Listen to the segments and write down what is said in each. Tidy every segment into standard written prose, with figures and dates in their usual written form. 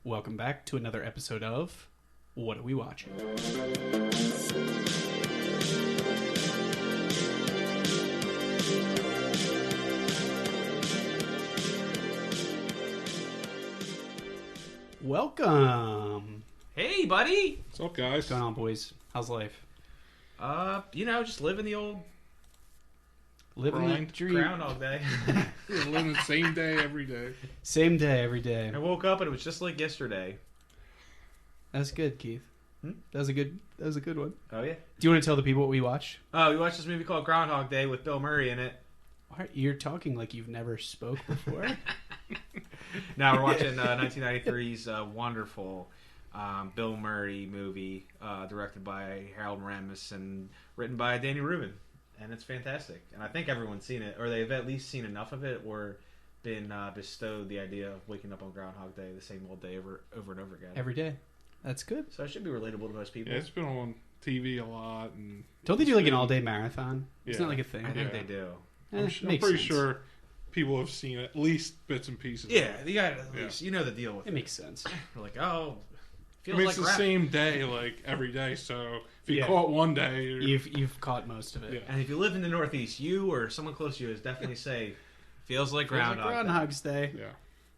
Welcome back to another episode of What Are We Watching? Welcome. Hey, buddy. What's up, guys? What's going on, boys? How's life? Just living the old Living the Grind. dream. Groundhog Day. We're living the same day every day. Same day, every day. I woke up and it was just like yesterday. That's good, Keith. That was a good one. Oh, yeah? Do you want to tell the people what we watched? Oh, we watched this movie called Groundhog Day with Bill Murray in it. You're talking like you've never spoke before. Now we're watching 1993's wonderful Bill Murray movie directed by Harold Ramis and written by Danny Rubin. And it's fantastic. And I think everyone's seen it, or they've at least seen enough of it, or been bestowed the idea of waking up on Groundhog Day the same old day over and over again. Every day. That's good. So it should be relatable to most people. Yeah, it's been on TV a lot. And Don't they do like an all-day marathon? Isn't Yeah. that like a thing? I think Yeah. they do. I'm Makes pretty sense. sure people have seen at least bits and pieces. Yeah, you got at least you know the deal with It makes sense. We're like, oh, I feels mean, like it's the same day, like every day. So if you Yeah. caught one day, You've caught most of it. Yeah. And if you live in the Northeast, you or someone close to you is definitely say, feels like Feels like Groundhog. Groundhog's Day. yeah.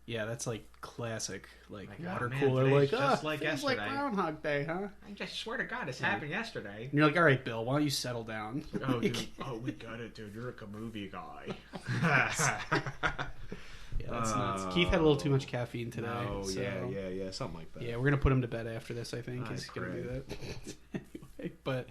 Yeah, that's like classic, like Like, water oh, man, cooler. today's Like, just oh, like feels like yesterday. Groundhog Day, huh? I just swear to God, this happened yesterday. And you're like, all right, Bill, why don't you settle down? Oh, dude. Oh, we got it, dude. You're a movie guy. Yeah, that's nuts. Keith had a little too much caffeine today. Oh, so, yeah, something like that. Yeah, we're gonna put him to bed after this. I think I he's gonna pray. do that. Anyway, but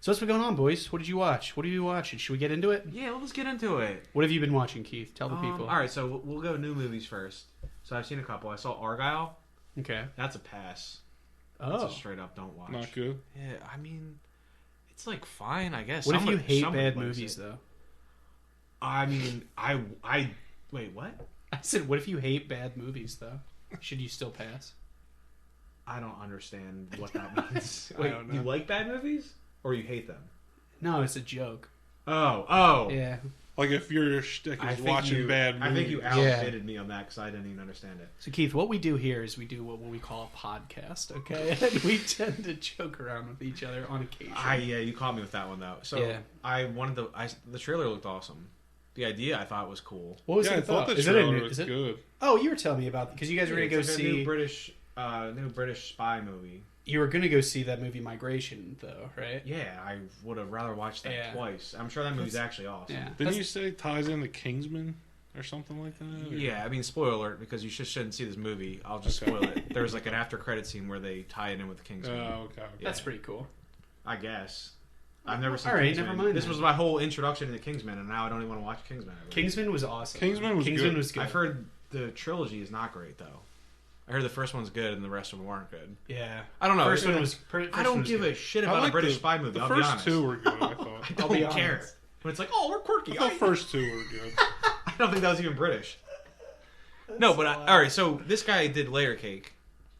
so what's been going on, boys? What did you watch? What are you watching? Should we get into it? Yeah, let's get into it. What have you been watching, Keith? Tell the people. All right, so we'll go new movies first. So I've seen a couple. I saw Argyle. Okay. That's a pass. Oh, That's a straight up don't watch. Not good. Yeah, I mean, it's like fine, I guess. what if you hate somebody bad likes movies, it. though? I mean, I wait, what? I said, what if you hate bad movies, though? Should you still pass? I don't understand what that means. I Wait, don't know. you like bad movies or you hate them? No, it's a joke. Oh. Yeah. Like if your shtick is watching bad movies. I think you outfitted me on that because I didn't even understand it. So, Keith, what we do here is we do what we call a podcast, okay? And we tend to joke around with each other on occasion. Yeah, you caught me with that one though. So Yeah. I wanted the trailer looked awesome. The idea I thought was cool. What was Yeah, it I thought about? the Is it a trailer new? was Is it? good. Oh, you were telling me about because you guys were gonna go It's like a see. new British spy movie. You were gonna go see that movie Migration, though, right? Yeah, I would have rather watched that Yeah. twice. I'm sure that movie's actually awesome. Yeah. Didn't you say it ties into Kingsman or something like that? Or- Yeah, I mean, spoiler alert, because you shouldn't see this movie. I'll just Okay. spoil it. There's like an after credit scene where they tie it in with the Kingsman. Oh, okay. That's pretty cool. I guess. I've never seen All right, Kingsman. never mind This then. was my whole introduction to the Kingsman, and now I don't even want to watch Kingsman. Kingsman was awesome. Kingsman was Kingsman good. was good. I've heard the trilogy is not great, though. I heard the first one's good and the rest of them weren't good. Yeah. I don't know. First one I was. I don't give a shit I about a like British the- spy movie. The I'll be first honest. two were good, I thought. I I'll be don't care. honest. When it's like, oh, we're quirky. The first two were good. I don't think that was even British. No, but all right. So this guy did Layer Cake,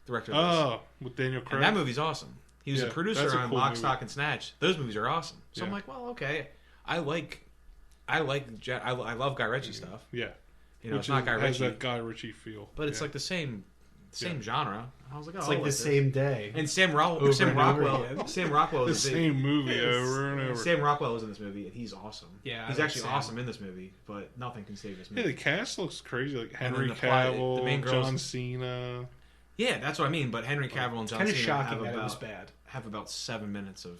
director of this. Oh, with Daniel Craig. And that movie's awesome. He was a Yeah, producer that's a on cool Lock, movie. Stock, and Snatch. Those movies are awesome. So I'm Yeah. like, well, okay. I love Guy Ritchie stuff. Yeah. You know, Which it's not Guy has Ritchie, that Guy Ritchie feel. but it's Yeah. like the same Yeah. genre. I was like, oh, It's I like the this. same day. And Over and over again. Sam Rockwell the is a big, same movie over and over. Sam Rockwell was in this movie, and he's awesome. Yeah, I he's like actually Sam. awesome in this movie, but nothing can save this Yeah, movie. the cast looks crazy. Like And then Henry the plot- Cavill, the main girls- John Cena. Yeah, that's what I mean. But Henry Cavill and John Kind of Cena shocking have that it was about, bad. have about 7 minutes of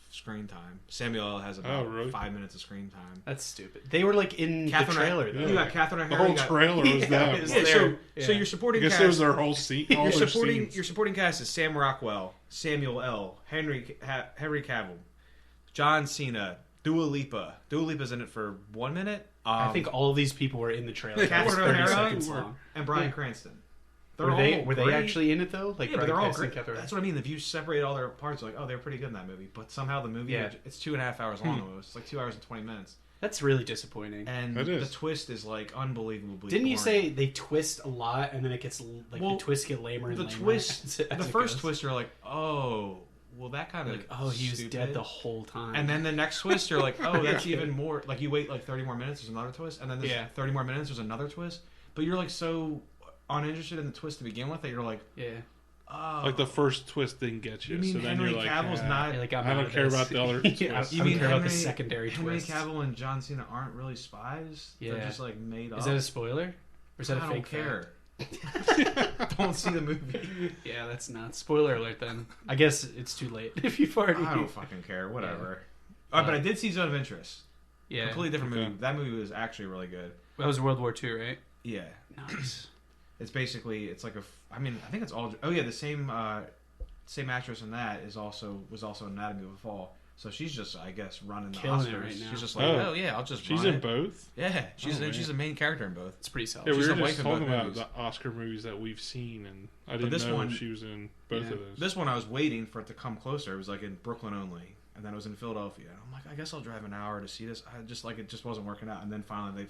screen time. Samuel L. has about really? 5 minutes of screen time. That's stupid. They were like in the trailer, though. You got Catherine The O'Hara. whole trailer was Yeah, that. it was Yeah, there. so Yeah. your I supporting guess cast. it was their whole scene. All your their supporting scenes. your supporting cast is Sam Rockwell, Samuel L. Henry Cavill, John Cena, Dua Lipa. Dua Lipa's in it for 1 minute. I think all of these people were in the trailer. Catherine It was 30 O'Hara seconds long. and Brian Yeah. Cranston. Were they great. actually in it though? Like Yeah, but they're all Brian Cranston, great. Catherine- That's what I mean. If you separate all their parts, like, oh, they're pretty good in that movie. But somehow the movie, Yeah. it's 2.5 hours long. Almost. It's like 2 hours and 20 minutes. That's really disappointing. And It the is. twist is like unbelievably. Didn't you boring. say they twist a lot and then it gets like Well, the twists get lamer and the lamer? twist? as The it first goes? twist, you're like, oh, well, that kind of Like, oh, he was dead the whole time. And then the next twist, you're like, oh, that's even more. Like you wait like 30 more minutes, there's another twist, and then there's 30 more minutes, there's another twist. But you're like so uninterested in the twist to begin with, that you're like, Yeah. oh, Like the first twist didn't get you, You mean so then Henry you're like, Cavill's not? You're like, I I'm don't out of care this. about the other Yeah, twists. I You don't mean care about the Henry- secondary Henry twists. Cavill and John Cena aren't really spies. Yeah. They're just like made up. Is that a spoiler? Or is that a I fake don't care. fact? Don't see the movie. Yeah, that's not. Spoiler alert then. I guess it's too late if you've already. I don't fucking care. Whatever. But I did see Zone of Interest. Yeah. Completely different Okay. movie. That movie was actually really good. That was World War II, right? Yeah. Nice. It's basically, it's like I mean, I think it's all. Oh yeah, the same actress in that was also in Anatomy of a Fall. So she's just, I guess, running the Killing it Oscars. right now. She's just like, Oh. oh yeah, I'll just. She's run in it. both. Yeah, she's Oh, she's a main character in both. It's pretty solid. Yeah, we She's were the wife just in talking both about movies. the Oscar movies that we've seen, and I didn't this know one- she was in both Yeah. of those. This one I was waiting for it to come closer. It was like in Brooklyn only, and then it was in Philadelphia. I'm like, I guess I'll drive an hour to see this. I just like it just wasn't working out, and then finally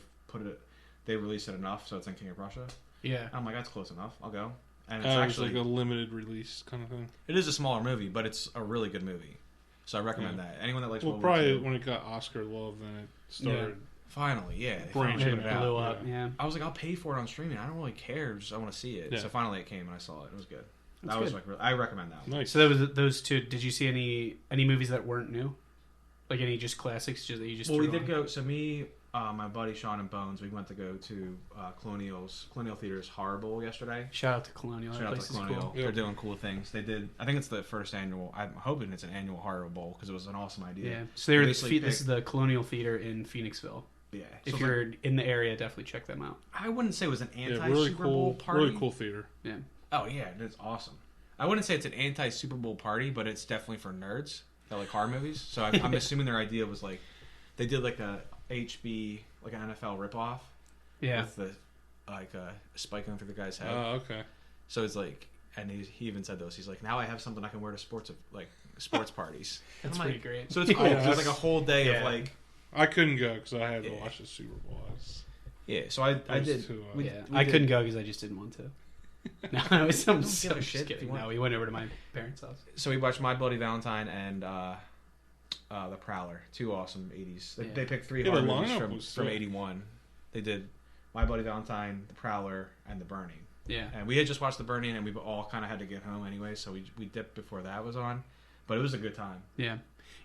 they released it enough, so it's in King of Prussia. Yeah. I'm like, that's close enough. I'll go. And it's It's actually like a limited release kind of thing. it is a smaller movie, but it's a really good movie. So I recommend that. Anyone that likes Well, World War probably II, when it got Oscar love, then it started. finally, yeah, they Branch finally It put it out. blew up. yeah. Yeah. I was like, I'll pay for it on streaming. I don't really care. Just I want to see it. Yeah. So finally, it came and I saw it. It was good. That's That was good. like I recommend that one. Nice. So that was those two. Did you see any movies that weren't new? Like any just classics, just that you just. Well, we threw did on? go. So me, my buddy Sean and Bones, we went to go to Colonial Theater's Horror Bowl yesterday. Shout out to Colonial. That Shout out place to is Colonial. cool. They're doing cool things. They did. I think it's the first annual. I'm hoping it's an annual horror bowl because it was an awesome idea. Yeah. So they were Basically this is the Colonial Theater in Phoenixville. Yeah. If So you're in the area, definitely check them out. I wouldn't say it was an Yeah, anti really Super cool, Bowl party. really cool theater. Yeah. Oh yeah, it's awesome. I wouldn't say it's an anti Super Bowl party, but it's definitely for nerds that like horror movies. So I'm assuming their idea was like they did like a HB like an NFL ripoff. Yeah. With the like spike going through the guy's head. Oh, okay. So it's like, and he even said those. He's like, now I have something I can wear to sports parties. That's I'm pretty like, great. So it's cool. Yeah, 'cause it's like a whole day yeah. of like, I couldn't go because I had to Yeah. watch the Super Bowl. yeah. So I Those did. two, we- Yeah. we I did- couldn't go because I just didn't want to. No, I'm just give a shit if kidding. you want. No, we went over to my parents' house. So we watched My Bloody Valentine and The Prowler. Two awesome 80s. They, Yeah. they picked three Yeah, horror the movies lineup was from sick. 81. They did My Bloody Valentine, The Prowler, and The Burning. Yeah. And we had just watched The Burning, and we all kind of had to get home anyway, so we dipped before that was on. But it was a good time. Yeah.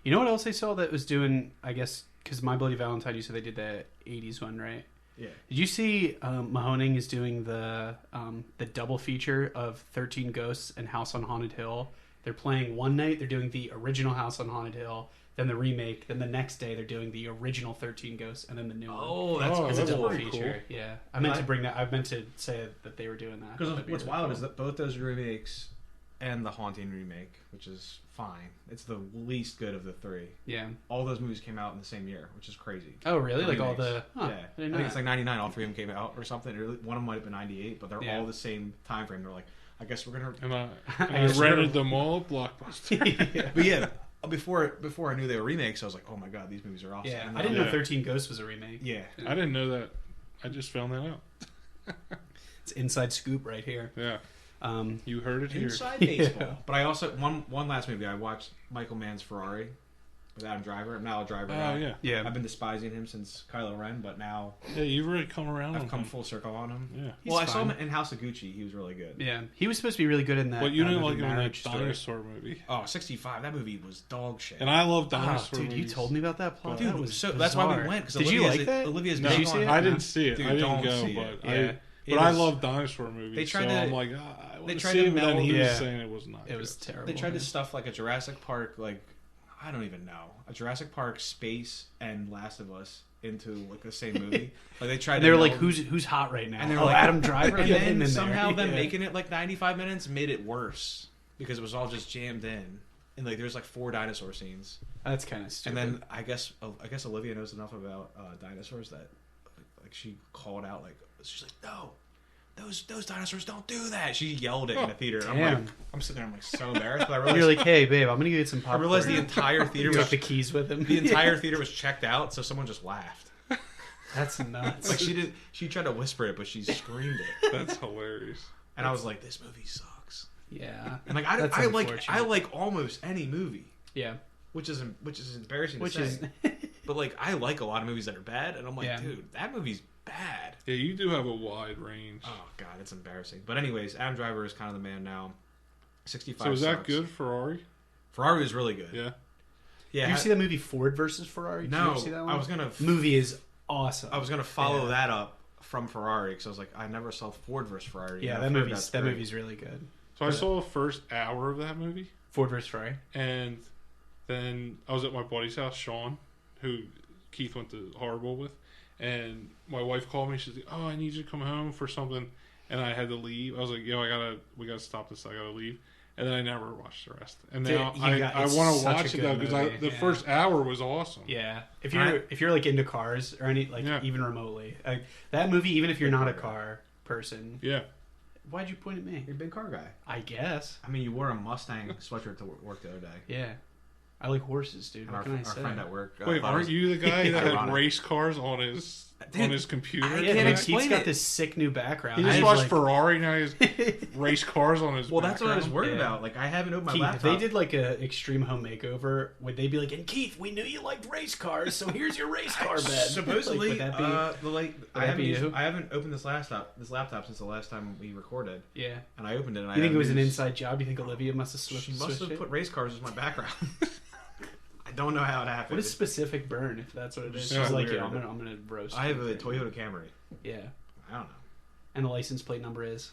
You know what else I saw that was doing, I guess, because My Bloody Valentine, you said they did the 80s one, right? Yeah. Did you see Mahoning is doing the double feature of 13 Ghosts and House on Haunted Hill? They're playing one night, they're doing the original House on Haunted Hill, then the remake, then the next day they're doing the original 13 Ghosts, and then the new one. Oh, that's, Oh, It's a that's double pretty feature. cool. Yeah. I meant to bring that. I meant to say that they were doing that. Because That'd be what's really wild cool. is that both those remakes and the Haunting remake, which is fine, it's the least good of the three. Yeah. All those movies came out in the same year, which is crazy. Oh, really? The Like all remakes. the. Huh, Yeah, I I didn't think know it's that. like 99. All three of them came out or something. Or one of them might have been 98, but they're Yeah. all the same time frame. They're like, I guess we're gonna. And I guess we're rented gonna- them all at Blockbuster. yeah. But yeah, before I knew they were remakes, I was like, oh my god, these movies are awesome. Yeah. And I didn't Yeah. know 13 Ghosts was a remake. Yeah, I didn't know that. I just found that out. It's inside scoop right here. Yeah, Um, you heard it here. inside baseball. Yeah. But I also one last movie. I watched Michael Mann's Ferrari with Adam Driver. I'm now a Driver Oh guy. yeah, yeah. I've been despising him since Kylo Ren, but now yeah. You've really come around. I've on come him. full circle on him. Yeah. He's Well, I saw fine. him in House of Gucci. He was really good. Yeah. He was supposed to be really good in that. But you didn't movie like him in that Marriage Story. dinosaur movie. Oh, 65. That movie was dog shit. And I love Oh, dinosaur dude, you movies. told me about that plot. Dude, that was so that's why we bizarre. went. Because Did you like that? Olivia's No, Did big you see on it? I didn't see it. Dude, I didn't don't go, see but it. Yeah. But I love dinosaur movies. They tried so to- I'm like, I want they to tried see to it, but then meld- he Yeah. was saying it was not. It was good. terrible. They tried to man. stuff like a Jurassic Park, like I don't even know, a Jurassic Park, Space, and Last of Us into like the same movie. Like they tried. And to they were like, meld- who's hot right now? And they were oh, like- Adam Driver. and Get him in then there. somehow them Yeah. making it like 95 minutes made it worse because it was all just jammed in, and like there's like 4 dinosaur scenes. That's kind of stupid. And then I guess Olivia knows enough about dinosaurs that like she called out like she's like no, those dinosaurs don't do that. She yelled it in the theater. And damn. I'm sitting there. I'm like so embarrassed, but I realized you're like, hey, babe, I'm gonna go get some I popcorn. realized the entire theater He was took the keys with him. the entire theater was checked out, so someone just laughed. That's nuts. Like she tried to whisper it, but she screamed it, That's hilarious. and I was like, this movie sucks. yeah. And like That's I unfortunate. like almost any movie. Yeah. Which is embarrassing Which to is say. But like I like a lot of movies that are bad, and I'm like, Yeah. dude, that movie's bad. Yeah, you do have a wide range. Oh god, it's embarrassing. But anyways, Adam Driver is kind of the man now. 65. So is that sucks. good, Ferrari? Ferrari is really good. Yeah. Yeah. Did you see that movie Ford versus Ferrari? Did you No, ever see that one? I was gonna. Movie is awesome. I was gonna follow that up from Ferrari because I was like, I never saw Ford versus Ferrari. Yeah, and that I've heard movie's that's great. really good. So I saw the first hour of that movie, Ford versus Ferrari. and then I was at my buddy's house, Sean, who Keith went to Horrible with, and my wife called me. She's like, "Oh, I need you to come home for something," and I had to leave. I was like, "Yo, we gotta stop this. I gotta leave." And then I never watched the rest. And now I want to watch it though because the first hour was awesome. Yeah, if you're like into cars or any even remotely, that movie, even if you're not a car person. Yeah. Why'd you point at me? You're a big car guy. I guess. I mean, you wore a Mustang sweatshirt to work the other day. Yeah. I like horses, dude. And what can I say? Our friend at work. Wait, aren't you the guy that had ironic. race cars on his computer? Yeah, can't dude, explain Keith's got it. this sick new background. He just I watched was Ferrari, now he has race cars on his Well, that's what I was background. worried about. Like, I haven't opened my Keith, laptop. if they did like a extreme home makeover, would they be like, "And Keith, we knew you liked race cars, so here's your race car bed." Supposedly, Like, would I that be you? haven't opened this laptop since the last time we recorded, Yeah. and I opened it. And You think it was an inside job? You think Olivia must have switched? She must have it? put race cars as my background. I don't know how it happened. What is specific burn if that's what it is? Yeah, She's like, weird. "Yeah, I'm gonna roast." I have you a for it." Toyota Camry. Yeah, I don't know. and the license plate number is.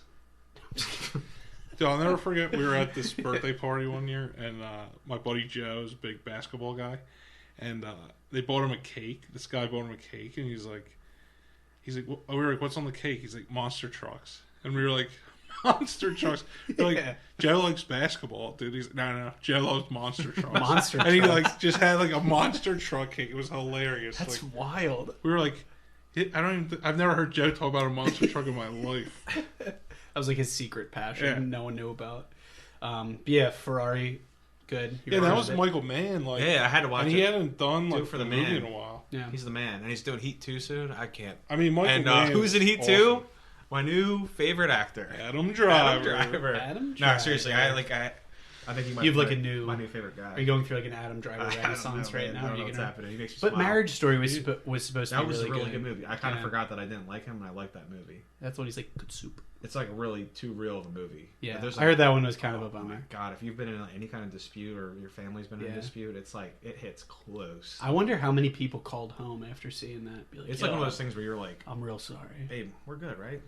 Dude, I'll never forget. We were at this birthday party one year, and my buddy Joe is a big basketball guy, and they bought him a cake. This guy bought him a cake, and he's like, we were like, "What's on the cake?" He's like, "Monster trucks," and we were like, "Monster trucks." We're like, Yeah. Joe likes basketball, dude. He's no, Joe loves monster trucks. Monster and he trucks. like just had like a monster truck cake. It was hilarious. That's Like, wild. we were like, I've never heard Joe talk about a monster truck in my life. That was like his secret passion. Yeah. No one knew about. But yeah, Ferrari, good. You Yeah, that watched was it? Michael Mann. Like, Yeah, I had to watch and it. he hadn't done Do it like for the the movie man. in a while. Yeah. He's the man, and he's doing Heat 2 soon. I can't. I mean, Michael And Mann. who's in Heat is 2? awesome. My new favorite actor, Adam Driver. Adam No, Driver. seriously, I think he might You have be like a new. my new favorite guy. Are you going through like an Adam Driver I don't renaissance know, right man. now? I don't know Are you what's gonna- happening. He makes me But smile. Marriage Story was supposed to That be was really a really good movie. I kind of Yeah. forgot that I didn't like him, and I liked that movie. That's what he's like. Good soup. It's like really too real of a movie. Yeah, But there's I heard that one was kind of a oh my bummer. God, if you've been in any kind of dispute or your family's been in Yeah. a dispute, it's like it hits close. I wonder how many people called home after seeing that. Be like, It's "Yo, like one of those things where you're like, I'm real sorry. "Babe, we're good, right?"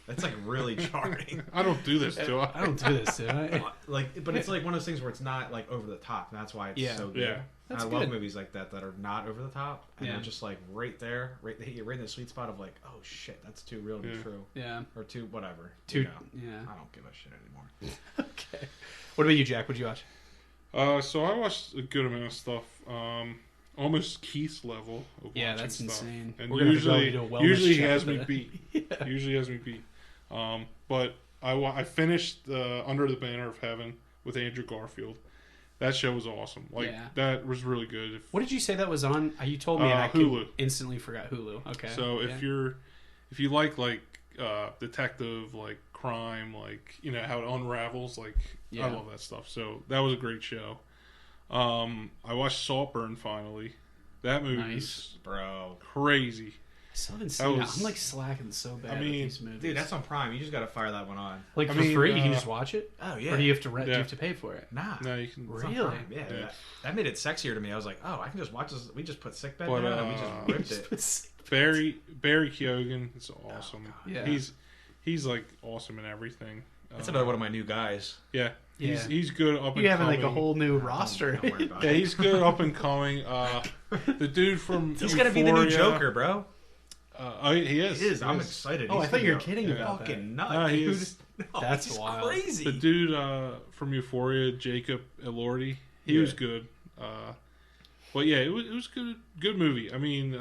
That's like really jarring. I don't do this, do I? I don't do this, do I? Like, but it's like one of those things where it's not like over the top, and that's why it's Yeah. so good. Yeah. That's I love good. movies like that are not over the top, and Yeah. they're just like right there, they hit you right in the sweet spot of like, oh shit, that's too real to be Yeah. true, Yeah. or too whatever. Too. You know, Yeah. I don't give a shit anymore. Okay. What about you, Jack? What'd you watch? So I watched a good amount of stuff. Almost Keith's level of Yeah, watching that's stuff. insane. And We're gonna have to go usually, do a wellness usually he check has with me it. beat. Usually has me beat. But I finished Under the Banner of Heaven with Andrew Garfield. That show was awesome. Like Yeah. that was really good. What did you say that was on? You told me, and I Hulu. instantly forgot Hulu. Okay. So Yeah. if you like detective, like crime, like how it unravels, like Yeah. I love that stuff. So that was a great show. I watched Saltburn finally. That movie Nice. is Bro, crazy. I still haven't seen it. was- I'm like slacking so bad I with mean, these movies. dude, that's on Prime. You just gotta fire that one on. like I for mean, free. You can just watch it, Oh yeah. or do you have to rent? Do Yeah. you have to pay for it? Nah. No, you can. It's on Really? Prime. Yeah. Yeah. That made it sexier to me. I was like, oh, I can just watch this. We just put sickbed But, down and we just ripped it. Barry Keoghan is awesome. God. Yeah. He's like awesome in everything. That's another one of my new guys. Yeah, Yeah. he's good up and You having coming. like a whole new roster. Don't worry about Yeah, it. he's good up and coming. The dude from He's gonna be the new Euphoria, Joker, bro. He is. He is. He I'm is. excited. Oh, I He's thought you were gonna kidding go about that. fucking nuts. No, he dude. is. No, That's he's wild. crazy. The dude from Euphoria, Jacob Elordi, he was good. But yeah, it was good. Good movie. I mean,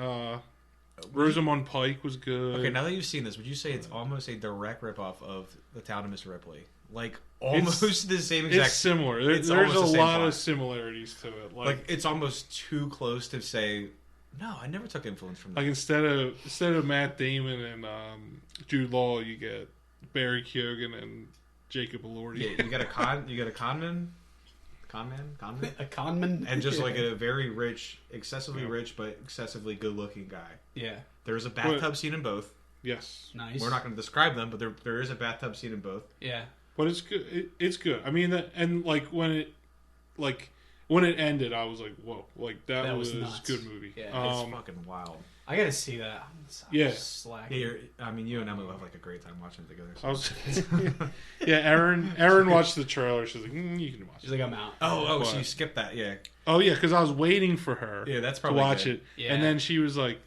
Rosamund Pike was good. Okay, now that you've seen this, would you say it's almost a direct ripoff of The Town of Mr. Ripley? Like almost the same exact. It's similar. it's There's almost a the same lot plot. of similarities to it. Like it's almost too close to say. No, I never took influence from that. Like instead of Matt Damon and Jude Law, you get Barry Keoghan and Jacob Elordi. Yeah, you got a conman. A conman? And just like a very rich, excessively rich, but excessively good-looking guy. Yeah. There's a bathtub scene in both. Yes. Nice. We're not going to describe them, but there is a bathtub scene in both. Yeah. But it's good. It's good. I mean, and when it ended, I was like, "Whoa!" Like that was a good movie. Yeah. It's fucking wild. I gotta see that. Yeah. Slacking. Yeah, you and Emily will have like a great time watching it together. So. Aaron watched the trailer. She's like, "You can watch." She's like, I'm out. Oh, so you skipped that? Yeah. Oh yeah, because I was waiting for her. Yeah, that's to probably watch good. it, Yeah. and then she was like,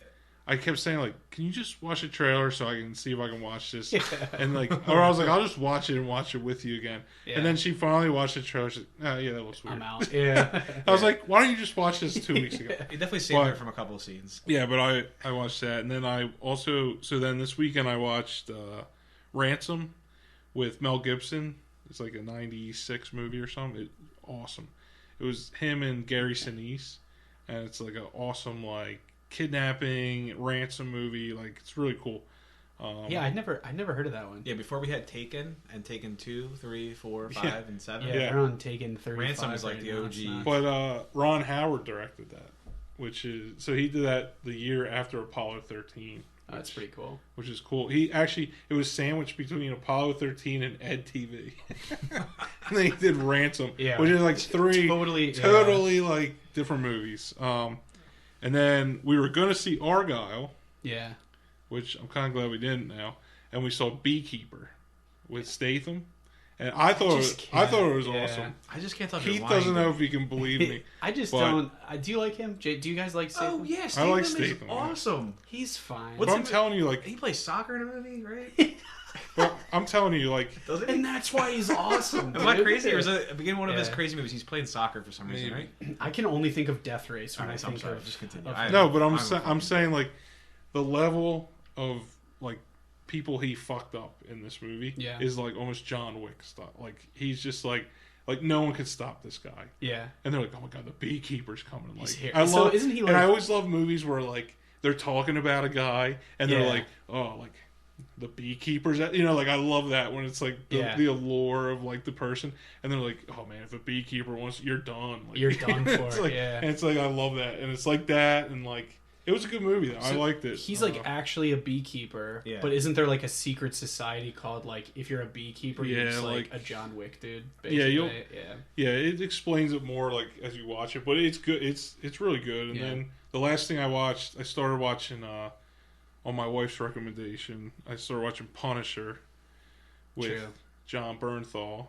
I kept saying like, "Can you just watch the trailer so I can see if I can watch this?" Yeah. And like, or I was like, "I'll just watch it and watch it with you again." Yeah. And then she finally watched the trailer. She's like, "Oh yeah, that looks weird." I'm out. Yeah. I was like, "Why don't you just watch this 2 weeks ago?" You definitely saved her from a couple of scenes. Yeah, but I watched that, and then I also then this weekend I watched Ransom with Mel Gibson. It's like a '96 movie or something. Awesome. It was him and Gary Sinise, and it's like an awesome like kidnapping ransom movie. Like it's really cool. Yeah, I'd never heard of that one. Yeah, before we had Taken and Taken 2, 3, 4, 5, Yeah. and 7. Yeah, they're on Taken 35. Ransom is like right the now. OG. It's not- But Ron Howard directed that, which is so he did that the year after Apollo 13. Oh, that's pretty cool. Which is cool. It was sandwiched between Apollo 13 and Ed TV. And then he did Ransom, Yeah. which is like three totally like different movies. And then we were going to see Argyle, Yeah. which I'm kind of glad we didn't now. And we saw Beekeeper with Statham. And I thought it was yeah. awesome. I just can't tell if Keith you're lying. doesn't know if he can believe me. I just But- don't. Do you like him? Jay, do you guys like Statham? Oh, yeah, I like Statham is Statham, yeah. awesome. He's fine. But I'm telling you, like, He plays soccer in a movie, right? but I'm telling you, like, Does And that's why he's awesome. Am I dude. crazy? Or is it begin one of his Yeah. crazy movies? He's playing soccer for some reason, Maybe. right? I can only think of Death Race when Alright, I I'm think sorry. of. Just continue. of- no, but I'm I'm saying like the level of like people he fucked up in this movie Yeah. is like almost John Wick stuff. Like he's just like no one could stop this guy. Yeah. And they're like, oh my god, the Beekeeper's coming. Like He's here. I So love, isn't he and like- I always love movies where like they're talking about a guy and they're Yeah. like, oh, like the Beekeeper's, like I love that when it's like Yeah. the allure of like the person, and they're like, oh man, if a beekeeper wants, you're done. Like, You're done for it's it, like, yeah. And it's like I love that, and it's like that, and like it was a good movie though. I So liked it. He's like actually a beekeeper, Yeah. but isn't there like a secret society called like if you're a beekeeper, you're Yeah, just like like- a John Wick dude? Yeah, Basically. you'll- yeah. yeah, it explains it more like as you watch it, but it's good. It's really good. And Yeah. then the last thing I started watching on my wife's recommendation. I started watching Punisher with True. John Bernthal,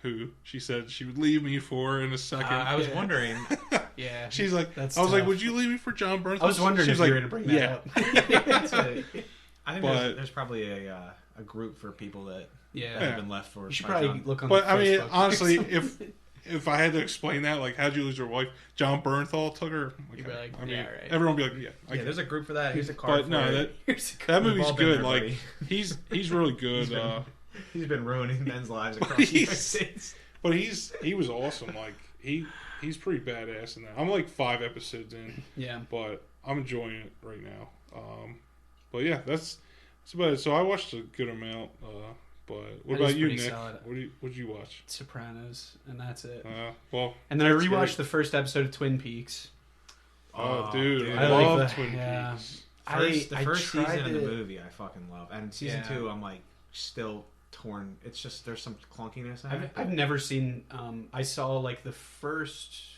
who she said she would leave me for in a second. I was Yeah. wondering. Yeah. She's like, That's I was like, tough. would you leave me for John Bernthal? I was wondering She's if like, you were going to bring that yeah. up. That's it. I think But- there's probably a group for people that Yeah. have been left for. You should by probably John. look on But the I mean, Facebook or honestly, something. if I had to explain that, like, how'd you lose your wife? John Bernthal took her. You'd be like, I mean, yeah, right. everyone would be like, yeah. I Yeah, get there's it. a group for that. Here's a card. But no, for that it. Here's a that We've movie's all been good. there, Like, buddy. he's really good. He's been ruining men's lives across the United States. But he was awesome. Like he's pretty badass in that. I'm like 5 episodes in, Yeah. but I'm enjoying it right now. But yeah, that's about it. So I watched a good amount. But what That is about you, pretty Nick? solid. What did you watch? Sopranos, and that's it. Well, And then I that's rewatched great. the first episode of Twin Peaks. Oh, dude, I I like love the- Twin yeah. Peaks. The I first tried season of the to- movie, I fucking love, and season Yeah. 2, I'm like still torn. It's just there's some clunkiness in it. I've never seen. I saw like the first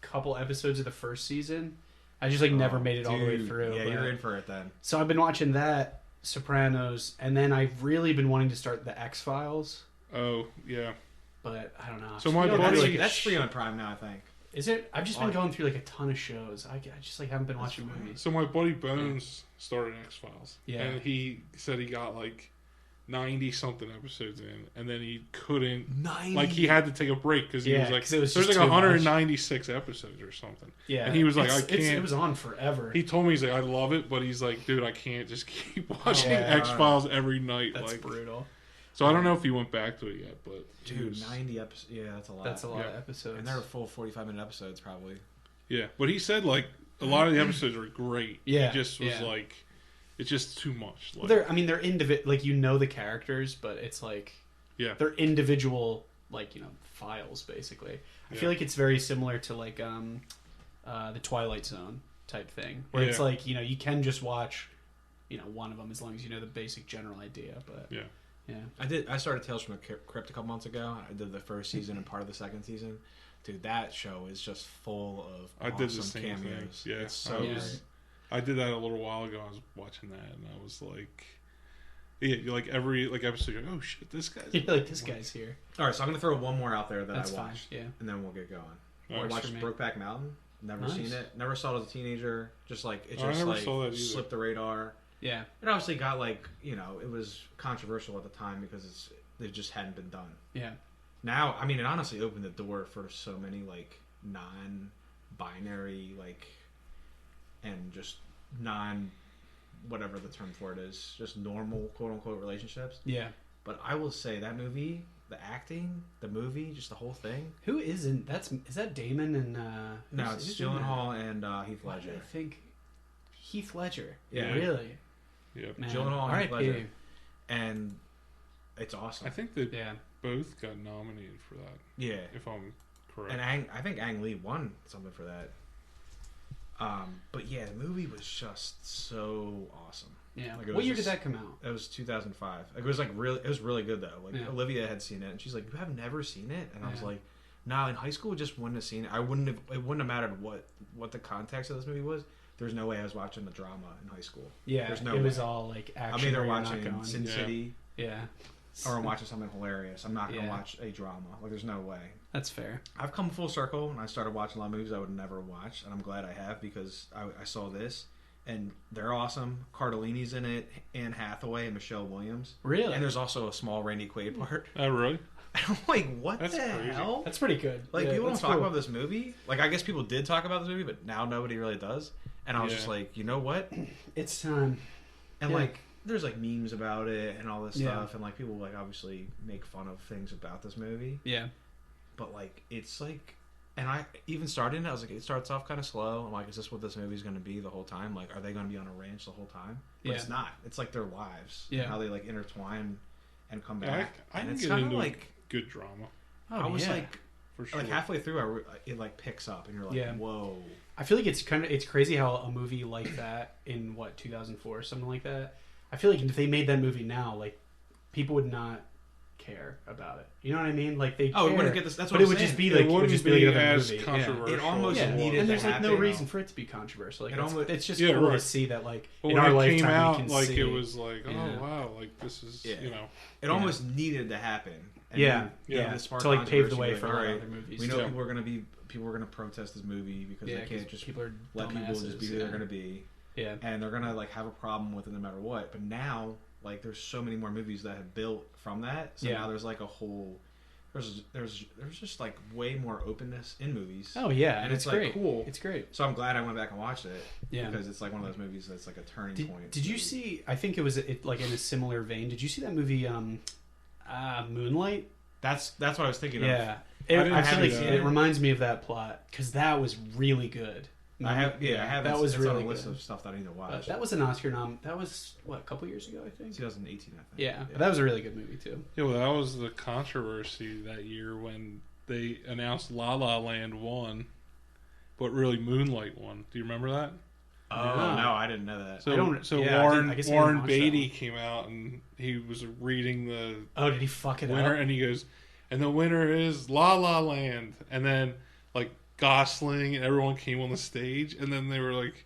couple episodes of the first season. I just like never made it all the way Dude, through. Yeah, but- you're in for it then. So I've been watching that, Sopranos, and then I've really been wanting to start the X-Files, Oh yeah. but I don't know. So my I buddy- feel like That's free on Prime now, I think. Is it? I've just been Oh, going through like a ton of shows. I just like haven't been watching movies. So my buddy Bones started X Files. Yeah. And he said he got like 90 something episodes in, and then he couldn't. 90. Like he had to take a break because he Yeah, was like, 'cause it was there's just like too much. 196 episodes or something. Yeah, And he was like, It's- I can't. It was on forever. He told me, he's like, I love it, but he's like, dude, I can't just keep watching Yeah. X Files every night. That's like, brutal. so I don't know if he went back to it yet, but he Dude, was- 90 episodes. Yeah, that's a lot. That's a lot Yeah. of episodes. And they're full 45-minute episodes, probably. yeah. But he said like a lot of the episodes were great. Yeah, He just was yeah. like, it's just too much. Like, Well, they're individual. Like you know the characters, but it's like yeah. they're individual like files basically. I feel like it's very similar to like the Twilight Zone type thing, where it's like you can just watch one of them as long as you know the basic general idea. But I started Tales from the Crypt a couple months ago. I did the first season and part of the second season. Dude, that show is just full of awesome cameos. Yeah, it's so great. I did that a little while ago. I was watching that, and I was like, yeah, like every episode, you're like, oh shit, this guy's this guy's here. All right, so I'm gonna throw one more out there that That's I watched, fine. Yeah, and then we'll get going. Right. I watched Brokeback Mountain. Never seen it. Never saw it as a teenager. Just like it slipped the radar. Yeah, it obviously got like it was controversial at the time because it just hadn't been done. Yeah. Now, I mean, it honestly opened the door for so many like non-binary and just whatever the term for it is, just normal quote unquote relationships. Yeah. But I will say that movie, the acting, the movie, just the whole thing. Who isn't? Is that Damon and no, it's Gyllenhaal and Heath Ledger. I think Heath Ledger. Yeah. Really? Yep. Gyllenhaal and Heath Ledger. And it's awesome. I think they both got nominated for that. Yeah. If I'm correct. And I think Ang Lee won something for that. But yeah, the movie was just so awesome. Yeah. Like what year did that come out? It was 2005. It was really good though. Like Olivia had seen it, and she's like, "You have never seen it?" And I was like, "No, in high school, I just wouldn't have seen it. It wouldn't have mattered what the context of this movie was. There's no way I was watching the drama in high school. Yeah, there's no it way. was all like action. I'm either watching Sin City, yeah, or I'm watching something hilarious. I'm not gonna watch a drama. Like, there's no way. That's fair. I've come full circle, and I started watching a lot of movies I would never watch, and I'm glad I have because I saw this, and they're awesome. Cardellini's in it, Anne Hathaway and Michelle Williams. Really? And there's also a small Randy Quaid part. Oh, really? I'm like, what That's the crazy. hell? That's pretty good. Like, people don't talk about this movie. Like, I guess people did talk about this movie, but now nobody really does. And I was just like, you know what? It's time. And like, there's like memes about it and all this stuff, and like people like obviously make fun of things about this movie. Yeah. But like, it's like, and I even started it. I was like, it starts off kind of slow. I'm like, is this what this movie's going to be the whole time? Like, are they going to be on a ranch the whole time? But it's not. It's like their lives. Yeah. And how they like intertwine and come back. I and can it's get kind of into like good drama. Oh, I was like, for sure. like halfway through, it like picks up, and you're like, whoa. I feel like it's crazy how a movie like that in 2004 something like that. I feel like if they made that movie now, like people would not care about it. You know what I mean? Like they. Oh, we wouldn't get this. That's what but I'm it would saying. just be like it wouldn't be like another as movie. controversial. It almost needed and there's to like no happen, reason for it to be controversial. Like it's just Yeah, cool to right. see that like But in when our it lifetime came out, we can like see. it was like, oh wow, like this is It almost needed to happen. And this to like pave the controversy, way like, for all other movies. We know people are going to protest this movie because they can't just let people just be who they're going to be. Yeah, and they're going to like have a problem with it no matter what. But now, like, there's so many more movies that have built from that. So now there's like a whole. There's just like way more openness in movies. Oh yeah, and it's like great. cool. It's great. So I'm glad I went back and watched it. Yeah, because it's like one of those movies that's like a turning point. Did you see? I think it was like in a similar vein. Did you see that movie Moonlight? That's what I was thinking of. Yeah, I feel like see it reminds me of that plot because that was really good. I have. That was really on a good. list of stuff that I need to watch. That was an Oscar nom. That was a couple years ago, I think. 2018, I think. Yeah, but that was a really good movie too. Yeah, well, that was the controversy that year when they announced La La Land won, but really Moonlight won. Do you remember that? Oh no, I didn't know that. So Warren Beatty came out and he was reading the did he fuck it winner up? And he goes, and the winner is La La Land, and then like Gosling and everyone came on the stage, and then they were like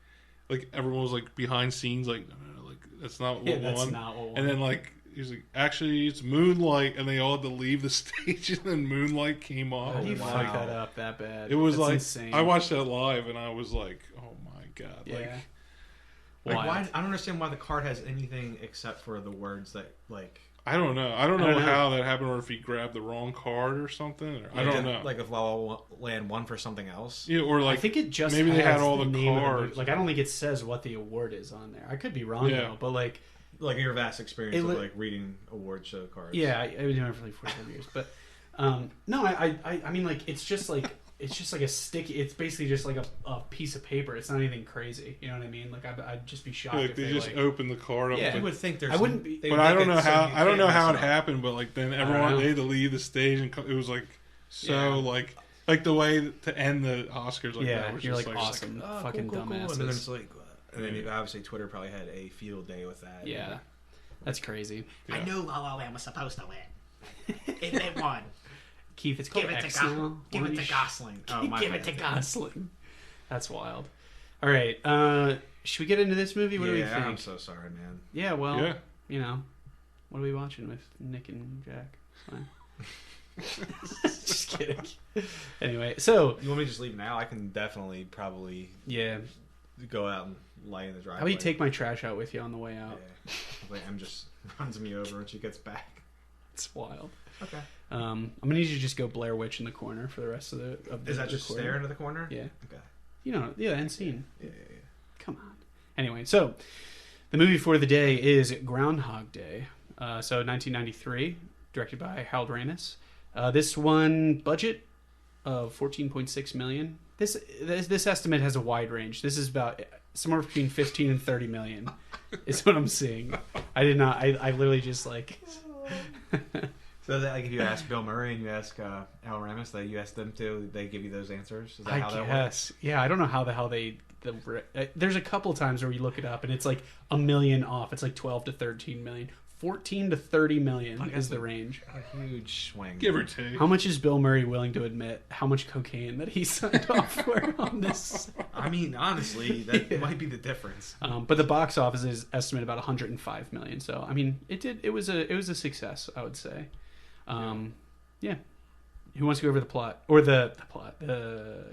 everyone was like behind scenes like no, like that's not what won. Not what won. And then like he was like, actually it's Moonlight, and they all had to leave the stage, and then Moonlight came on. How did he fuck that up that bad? It was that's like insane. I watched that live, and I was like, oh my god, yeah. Like why? I don't understand why the card has anything except for the words that like. I don't know. I don't know how that happened, or if he grabbed the wrong card or something. Or, I don't know. Like if La La Land won for something else. Yeah, or like I think it just maybe has they had all the name cards. Like I don't think it says what the award is on there. I could be wrong though, but like your vast experience of like reading award show cards. Yeah, I've been doing it for like 45 years, but no, I mean like it's just like it's just like a sticky. It's basically just like a piece of paper. It's not anything crazy. You know what I mean? Like I'd just be shocked Like if they just open the card up. Yeah. You would think there's. I wouldn't be- But I don't know how. I don't know how it happened. But like then everyone they had to leave the stage, and it was like so like the way to end the Oscars. Like that was you're just like awesome, fucking dumbasses. And then it's like, and then obviously Twitter probably had a field day with that. Yeah, that's crazy. Yeah. I knew La La Land was supposed to win. It won. Keith, it's called Give it to X now. Give it to Gosling. Oh, my Give bad. it to Gosling. That's wild. All right, should we get into this movie? What do we think? I'm so sorry, man. Yeah, well, Yeah. you know, what are we watching with Nick and Jack? It's fine. Just kidding. Anyway, so You want me to just leave now? I can definitely probably yeah, go out and lay in the driveway. how about you take my trash out with you on the way out? Yeah. Like, Em just runs me over when she gets back. It's wild. Okay. I'm gonna need you to just go Blair Witch in the corner for the rest of the. Is that just recording. stare into the corner? Yeah. Okay. You know, yeah, end scene. Yeah. Come on. Anyway, so the movie for the day is Groundhog Day. So 1993, directed by Harold Ramis. This one budget of 14.6 million. This estimate has a wide range. This is about somewhere between 15 and 30 million. Is what I'm seeing. I did not. I literally just like. So that, like, if you ask Bill Murray and you ask Al Ramis, you ask them to, they give you those answers. Is that how that works? Yeah, I don't know how the hell there's a couple times where you look it up and it's like a million off. It's like 12 to 13 million. 14 to 30 million is the range. A huge swing. Give or take. How much is Bill Murray willing to admit how much cocaine that he signed off for on this? I mean, honestly, that might be the difference. But the box office is estimated about 105 million. So I mean, it was a success, I would say. Yeah. Who wants to go over the plot or the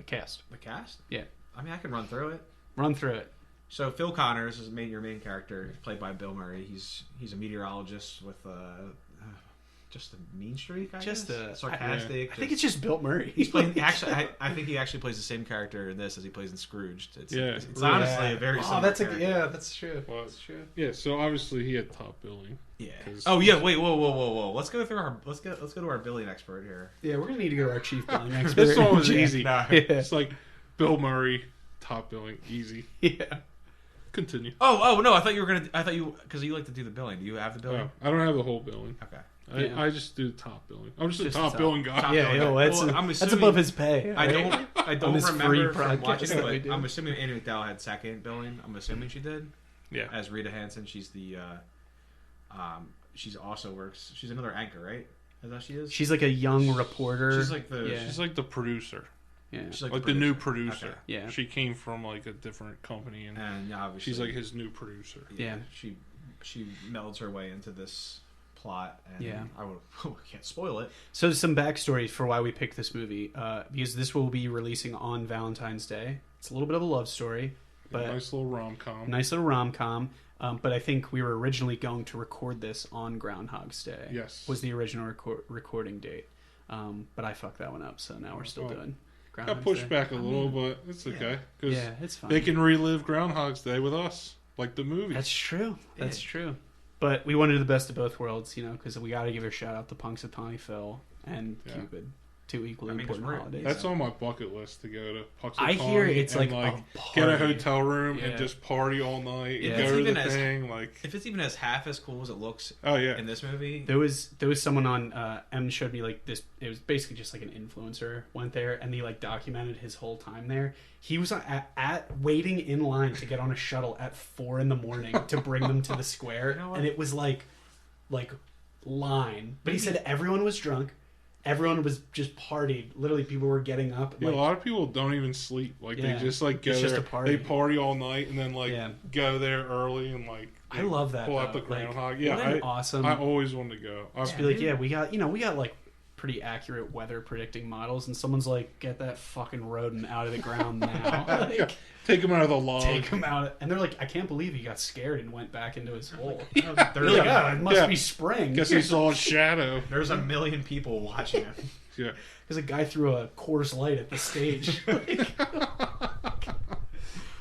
cast? The cast? Yeah. I mean, I can run through it. Run through it. So Phil Connors is your main character, played by Bill Murray. He's a meteorologist with just a mean streak, I guess. Sarcastic. I think it's just Bill Murray. He's playing. Actually, I think he actually plays the same character in this as he plays in Scrooged. It's honestly a very similar character. that's true. Well, That's true. yeah, so obviously he had top billing. Yeah. 'Cause- Oh yeah. Wait. Whoa. Let's go to our billing expert here. Yeah, we're gonna need to go to our chief billing expert. This one was Yeah. easy. No. Yeah. It's like Bill Murray, top billing, easy. Yeah. Continue. Oh no! I thought you because you like to do the billing. Do you have the billing? Oh, I don't have the whole billing. Okay. I just do the top billing. I'm just a Just top the top. billing guy. Top Yeah, billing. yo, that's above his pay. I right? don't On his free remember from podcast watching that we it, do. but I'm assuming Annie McDowell had second billing. I'm assuming she did. Yeah. As Rita Hansen, she's the she's also works. She's another anchor, right? Is that she is? She's like a young reporter. She's like the Yeah. She's like the producer. Yeah. she's Like the new producer. producer. Okay. Yeah. She came from like a different company and And obviously she's like his new producer. Yeah. She melds her way into this plot. And Yeah. I can't spoil it. So some backstory for why we picked this movie, because this will be releasing on Valentine's Day. It's a little bit of a love story, but Nice little rom-com. nice little rom-com. But I think we were originally going to record this on Groundhog's Day. Yes. Was the original recording date. But I fucked that one up, so now we're still doing Got Groundhog's pushed Day. back a little, but it's okay. Because Yeah, it's fine. they can relive Groundhog's Day with us, like the movie. That's true. That's true. But we wanted the best of both worlds, because we got to give a shout out to Punxsutawney Phil and Yeah. Cupid, two equally I mean, 'cause important we're- holidays. That's on my bucket list to go to Punxsutawney. I hear it's and, like a get a party. hotel room Yeah. and just party all night Yeah. and It's go to even the as- thing. Like, If it's even as half as cool as it looks oh yeah, in this movie, There was someone on M showed me like this. It was basically just like an influencer went there and he like documented his whole time there. He was at waiting in line to get on a shuttle at 4 a.m. to bring them to the square, You know what? and it was like line. But he said everyone was drunk. Everyone was just partied. Literally, people were getting up. yeah, a lot of people don't even sleep. Like Yeah. they just like go It's just there. a party. They party all night and then like Yeah. go there early and like I love that. pull out the though. Like, groundhog. Yeah, what an awesome. I always wanted to go. Just be like, yeah, we got like pretty accurate weather predicting models, and someone's like, get that fucking rodent out of the ground now. Like, take them out of the log. take him out, and they're like, I can't believe he got scared and went back into his hole. there's, They're like, a, oh, it must Yeah. be spring. Guess he saw a shadow. there's a million people watching it. Yeah. Because a guy threw a Coors Light at the stage.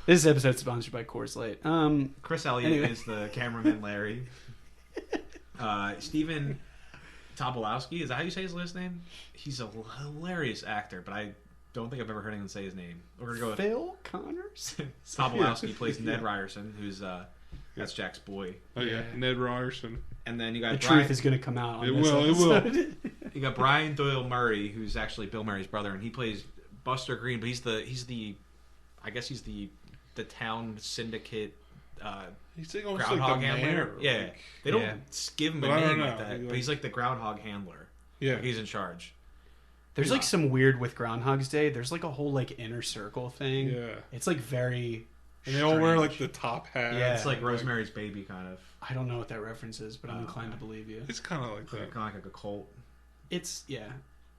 This episode's sponsored by Coors Light. Chris Elliott Anyway. is the cameraman Larry. Stephen Tobolowsky, is that how you say his last name? He's a hilarious actor, but don't think I've ever heard anyone say his name. We're gonna go with Phil Connors. Tom Wowski plays Ned Ryerson, who's that's Jack's boy. Oh yeah, Ned Ryerson. And then you got The Brian, truth is going to come out. On It this will. episode. You got Brian Doyle Murray, who's actually Bill Murray's brother, and he plays Buster Green. But he's the I guess he's the town syndicate. He's like almost Groundhog like the handler. mayor. Yeah, Like, they don't give him a But I don't name know. like that. He, But he's like the groundhog handler. yeah. Like, he's in charge. There's like some weird with Groundhog's Day. There's like a whole like inner circle thing. Yeah. It's like very. And they all wear like strange. the top hat. Yeah. It's like Rosemary's Baby, kind of. I don't know what that reference is, but I'm Oh, inclined okay. to believe you. It's kind of like that. Kind of like a cult. It's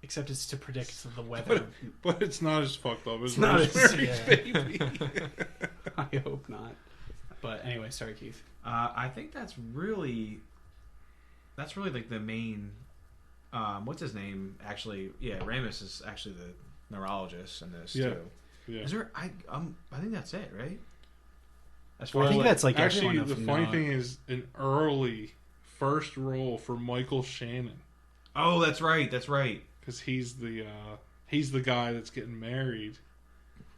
except it's to predict the weather. But it's not as fucked up as It's not as- Rosemary's yeah. Baby. I hope not. But anyway, sorry, Keith. I think that's really like the main. What's his name? Actually, yeah, Ramus is actually the neurologist in this Yeah. too. Yeah. Is there? I think that's it, right? As I think that's like actually everyone the of funny note. thing is an early first role for Michael Shannon Oh, that's right. That's right. because he's the guy that's getting married.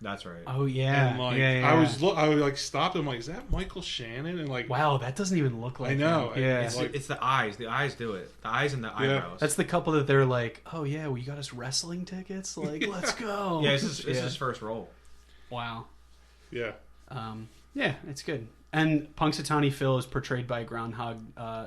That's right. Oh yeah, And like yeah. I like stopped him like, is that Michael Shannon? And like, Wow, that doesn't even look like I know. him. Yeah, It's like- It's the eyes. The eyes do it. The eyes and the eyebrows. that's the couple that they're like, oh yeah, well you got us wrestling tickets, like let's go. yeah. This is his first role. Wow. yeah, Yeah, it's good. And Punxsutawney Phil is portrayed by a groundhog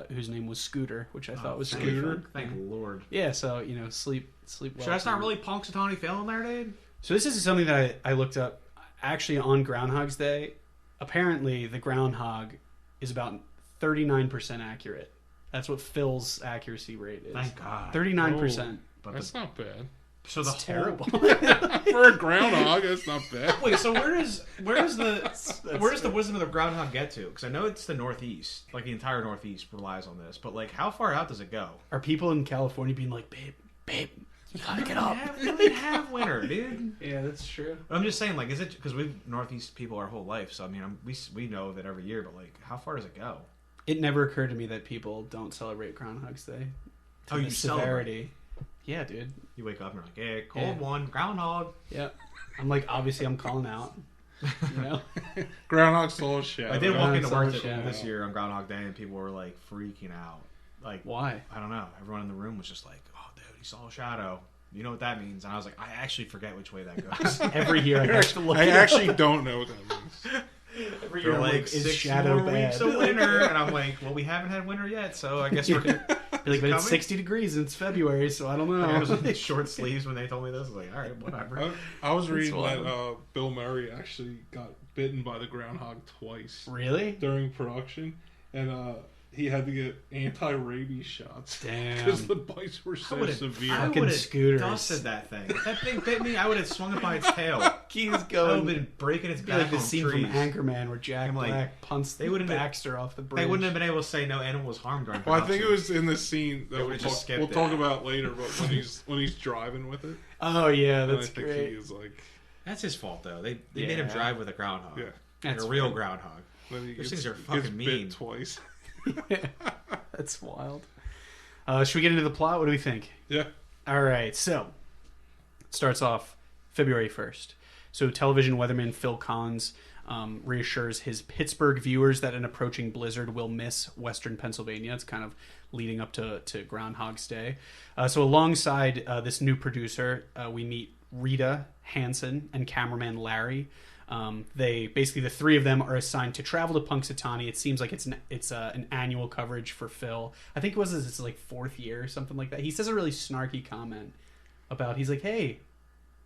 whose name was Scooter, which I thought was thank really Scooter? fun. Thank Lord. Yeah, so sleep well. So that's not really Punxsutawney Phil in there, dude. So this is something that I looked up. Actually, on Groundhog's Day, apparently the groundhog is about 39% accurate. That's what Phil's accuracy rate is. Thank God. 39%. But that's not bad so the It's whole- terrible. for a groundhog. That's not bad. Wait, so where does the wisdom of the groundhog get to? Because I know it's the Northeast, like the entire Northeast relies on this. But like, how far out does it go? Are people in California being like, babe, you gotta get up? We don't have winter, dude. Yeah, that's true. But I'm just saying, like, is it because we've Northeast people our whole life? So I mean, we know that every year, but like, how far does it go? It never occurred to me that people don't celebrate Groundhog's Day. To Oh, the you severity. Yeah, dude. You wake up and you're like, hey, cold Yeah. one, groundhog. Yeah. I'm like, obviously, I'm calling out. You know? Groundhog stole a shadow. I did walk into work Groundhog Day. this year on Groundhog Day, and people were like freaking out. Like, Why? I don't know. Everyone in the room was just like, "Oh, dude, he saw a shadow." You know what that means? And I was like, I actually forget which way that goes. Every year I have to look I it up. actually don't know what that means. Every They're year I'm like, is 6 shadow more bad? weeks of winter, and I'm like, well, we haven't had winter yet, so I guess we're. You're like, but it's coming? 60 degrees and it's February, so I don't I was know. in short sleeves when they told me this. I was like, all right, whatever. I was reading wild. that Bill Murray actually got bitten by the groundhog twice Really? during production, and he had to get anti-rabies shots Damn. because the bites were so severe. I Fucking would have scooters. dusted that thing. If that thing bit me, I would have swung it by its tail. Keith's I would going. have been breaking its It'd be like back the on scene trees. from Anchorman where Jack I'm like, Black punts they wouldn't have- Baxter off the bridge. They wouldn't have been able to say no animal was harmed during Well, I production. think it was in the scene They that would've just skipped we'll it. talk about later. But when he's driving with it, Oh yeah, and I that's think great. he is like, That's his fault, though. They made him Yeah. drive with a groundhog. yeah. Like That's a real fair. groundhog. Then he Those gets, things are gets fucking mean. bit twice. That's wild. Should we get into the plot? What do we think? Yeah. All right, so it starts off February 1st. So television weatherman Phil Collins reassures his Pittsburgh viewers that an approaching blizzard will miss western Pennsylvania. It's kind of leading up to Groundhog's Day. So alongside this new producer, we meet Rita Hansen and cameraman Larry. They basically, the three of them are assigned to travel to Punxsutawney. It seems like it's an annual coverage for Phil. I think it's like 4th year or something like that. He says a really snarky comment about, he's like, hey,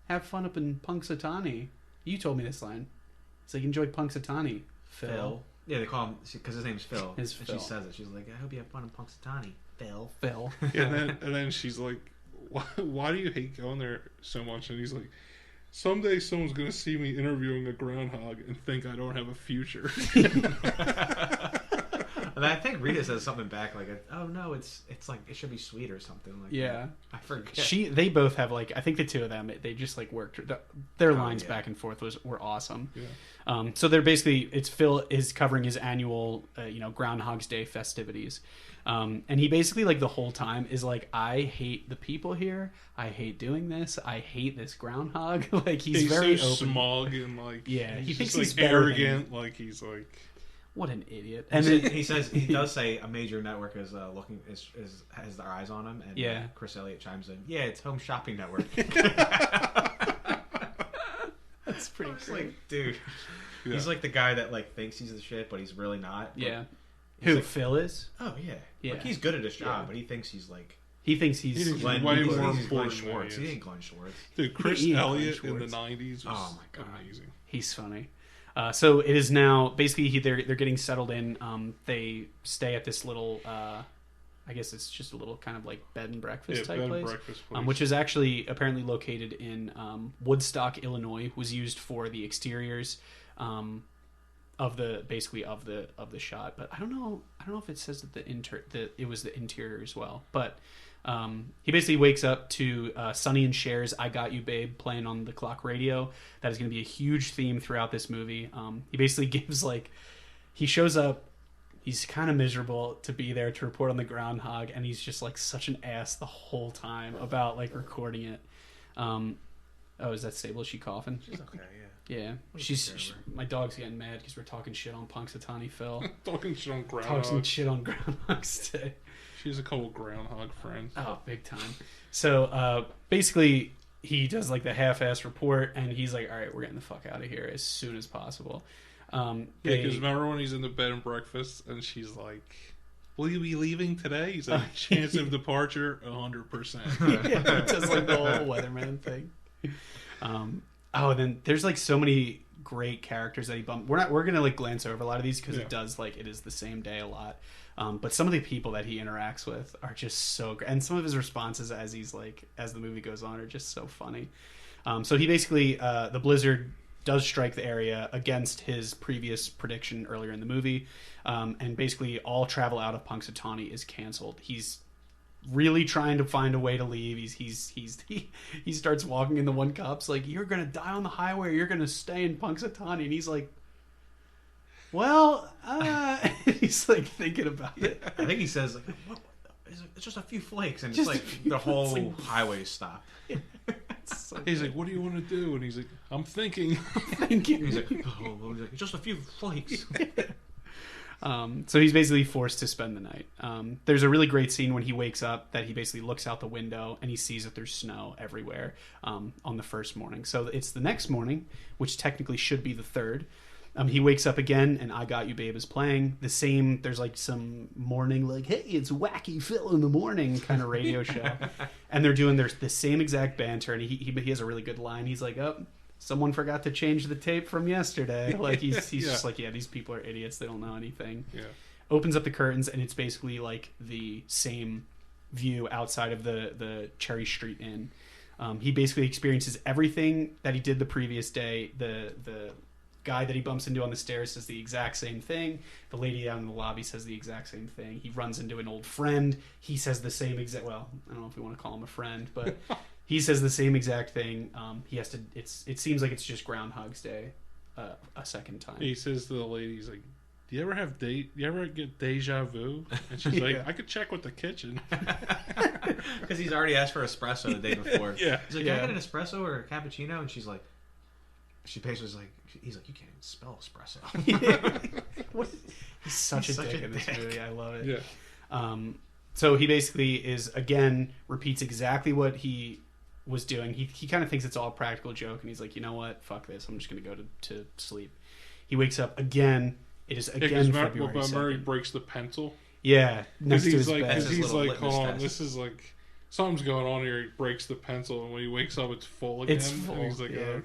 have fun up in Punxsutawney. You told me this line. He's like, enjoy Punxsutawney, Phil. Yeah, they call him because his name's Phil. It's and Phil. she says it. She's like, I hope you have fun in Punxsutawney, Phil. Phil. And then she's like, why do you hate going there so much? And he's like, someday someone's going to see me interviewing a groundhog and think I don't have a future. And I think Rita says something back like, "Oh no, it's like it should be sweet or something." Like Yeah. that. I forget. They both have I think the two of them, they just worked their lines yeah. back and forth were awesome. Yeah. So they're basically, it's Phil is covering his annual Groundhog's Day festivities. And he basically, like, the whole time is like, I hate the people here. I hate doing this. I hate this groundhog. Like, he's very so open. smog and like Yeah, he he's thinks just, he's like better arrogant. Like he's like What an idiot. And And then, he does say a major network is has their eyes on him, and Yeah. Chris Elliott chimes in, "Yeah, it's Home Shopping Network." that's pretty It's great. like, dude, yeah. he's like the guy that like thinks he's the shit, but he's really not. Yeah. He's Who, like, Phil is? oh yeah, Yeah. like he's good at his job, Yeah. but he thinks he's like He thinks he's... He thinks Glenn. way He more thinks he's Glenn important than Schwartz. he He is. ain't Glenn Schwartz. Dude, Chris Ian Elliott in the Schwartz. '90s was Oh my God. amazing. He's funny. So it is now basically they're getting settled in. They stay at this little, I guess it's just a little kind of like bed and breakfast type bed and place, breakfast place. which is actually apparently located in Woodstock, Illinois. Was used for the exteriors of the shot, but I don't know if it says that it was the interior as well, but. He basically wakes up to Sonny and Cher's "I Got You, Babe" playing on the clock radio. That is going to be a huge theme throughout this movie. He basically gives he shows up. He's kind of miserable to be there to report on the groundhog, and he's just like such an ass the whole time about like recording it. Oh, is that Sable? Is she coughing? She's okay, yeah. Yeah, my dog's getting mad because we're talking shit on Punxsutawney Phil. Talking shit on Talking Groundhog. shit on Groundhog's Day. She has a couple Groundhog friends. Oh, big time. So basically, he does like the half-ass report, and he's like, "All right, we're getting the fuck out of here as soon as possible." Yeah, because remember when he's in the bed and breakfast, and she's like, "Will you be leaving today?" He's like, "Chance of departure, 100%." Yeah, he does like the whole weatherman thing. And then there's like so many great characters that he bumped. We're gonna like glance over a lot of these because it is the same day a lot. But some of the people that he interacts with are just so great, and some of his responses as the movie goes on are just so funny. So he basically the blizzard does strike the area against his previous prediction earlier in the movie, and basically all travel out of Punxsutawney is canceled. He's really trying to find a way to leave. He starts walking, and the one cop's like, "You're gonna die on the highway, or you're gonna stay in Punxsutawney," and he's like, well, he's like thinking about it. I think he says like, "It's just a few flakes," and Just it's a like few- the whole it's like- highway stop. So He's like, "What do you want to do?" And he's like, "I'm thinking." thinking. He's like, "It's just a few flakes." So he's basically forced to spend the night. There's a really great scene when he wakes up that he basically looks out the window and he sees that there's snow everywhere on the first morning. So it's the next morning, which technically should be the third. He wakes up again, and "I Got You, Babe" is playing. The same, there's like some morning, like, "Hey, it's Wacky Phil in the morning" kind of radio show. And they're doing the same exact banter, and he has a really good line. He's like, "Oh, someone forgot to change the tape from yesterday." Like, he's just like, yeah, these people are idiots. They don't know anything. Yeah. Opens up the curtains, and it's basically like the same view outside of the Cherry Street Inn. He basically experiences everything that he did the previous day. The guy that he bumps into on the stairs says the exact same thing. The lady down in the lobby says the exact same thing. He runs into an old friend. He says the same exact. Well, I don't know if we want to call him a friend, but he says the same exact thing. He has to. It seems like it's just Groundhog's Day, a second time. He says to the lady, he's like, "Do you ever have you ever get deja vu?" And she's like, Yeah. "I could check with the kitchen." Because he's already asked for espresso the day before. Yeah. He's like, Yeah. "Can I get an espresso or a cappuccino?" And she's like, he's like, "You can't even spell espresso." He's such He's a such dick a in this dick. movie. I love it. Yeah. So he basically repeats exactly what he was doing. He kind of thinks it's all a practical joke, and he's like, "You know what? Fuck this. I'm just going to go to sleep." He wakes up again. It is again February Murray 2nd. breaks the pencil. Yeah, next to his He's like, bed. That's his he's little like, hold litmus on, test. this is like something's going on here. He breaks the pencil, and when he wakes up, it's full again. It's full, And he's like, yeah.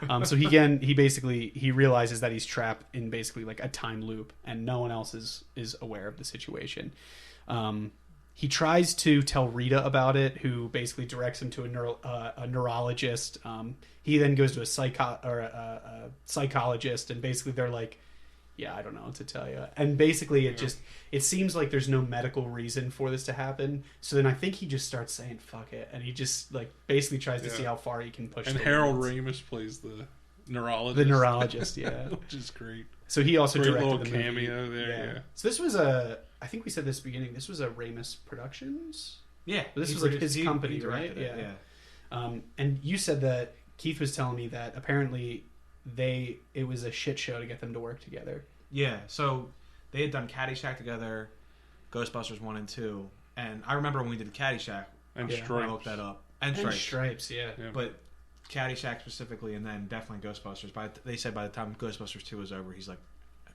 "Oh no!" So he realizes that he's trapped in basically like a time loop, and no one else is aware of the situation. He tries to tell Rita about it, who basically directs him to a neurologist. He then goes to a psychologist, and basically they're like, "Yeah, I don't know what to tell you." And basically it seems like there's no medical reason for this to happen. So then I think he just starts saying "fuck it," and he just like basically tries to see how far he can push. And the Harold limits. Ramis plays the neurologist. The neurologist, yeah. Which is great. So he also Great directed little the movie. cameo there, yeah. So this was a I think we said this at the beginning. This was a Ramis Productions. Yeah, This he was like produced- his company, he directed right? it, Yeah. yeah. And you said that Keith was telling me that apparently it was a shit show to get them to work together. Yeah, so they had done Caddyshack together, Ghostbusters 1 and 2, and I remember when we did Caddyshack, And Yeah. I looked Stripes. that up. And And Stripes. Stripes, yeah. Yeah. But Caddyshack specifically, and then definitely Ghostbusters. They said by the time Ghostbusters 2 was over, he's like,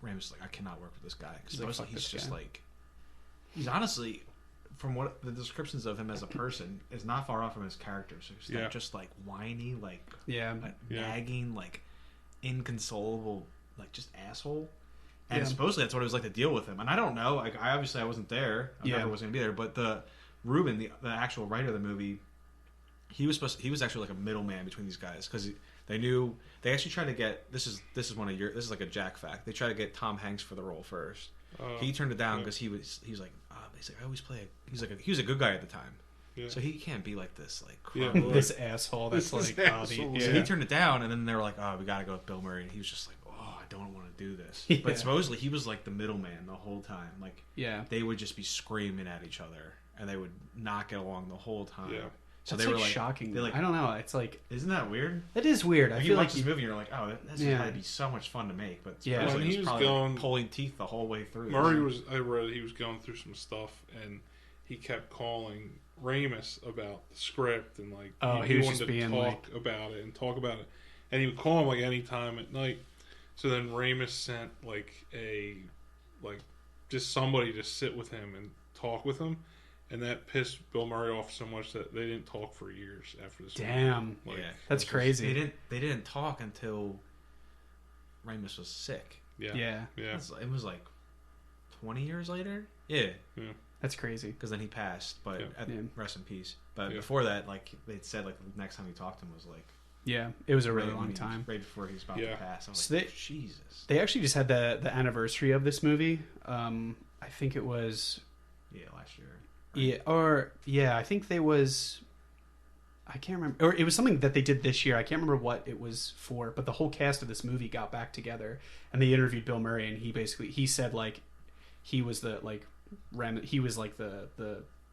Ramis is like, I cannot work with this guy. He's Because like, "Fuck he's this just guy." like, he's honestly, from what the descriptions of him as a person, is not far off from his character. So he's Yeah. like, just like whiny, like Yeah. Yeah. nagging, like inconsolable, like just asshole. And Yeah. supposedly that's what it was like to deal with him. And I don't know. Like, I wasn't there. I Yeah. never was going to be there. But the Ruben, the actual writer of the movie, he was actually like a middleman between these guys because they actually tried to get this is like a Jack fact. They tried to get Tom Hanks for the role first. He turned it down because he was like I always play. He was a good guy at the time. Yeah. So he can't be like this, like Yeah. crummy. This asshole that's This like, asshole. So Yeah. he turned it down, and then they were like, "Oh, we got to go with Bill Murray." And he was just like, "Oh, I don't want to do this." Yeah. But supposedly he was like the middleman the whole time. Like yeah. they would just be screaming at each other, and they would not get along the whole time. Yeah. So That's they like were like shocking. They like, I don't know. It's like, isn't that weird? that is weird. I Like, you feel watch like this movie, and you're like, "Oh, this Yeah. had to be so much fun to make." But Yeah. supposedly When it he was was probably going- like pulling teeth the whole way through. Murray I read he was going through some stuff, and he kept calling Ramis about the script, and like he was wanted just to being talk about it, and he would call him like any time at night. So then Ramis sent just somebody to sit with him and talk with him, and that pissed Bill Murray off so much that they didn't talk for years after this. Damn. Like, Yeah, That's it was crazy. They didn't talk until Ramis was sick. yeah, Yeah. yeah. It was like 20 years later. Yeah, That's crazy. because then he passed. But Yeah. rest in peace. But Yeah. before that, like they said, like the next time we talked to him was like Yeah. It was a really right when long he was- time. right before he was about Yeah. to pass. I was So like, Jesus. They actually just had the anniversary of this movie. I think it was Yeah, last year. I think I can't remember, or it was something that they did this year. I can't remember what it was for, but the whole cast of this movie got back together and they interviewed Bill Murray, and he said like he was the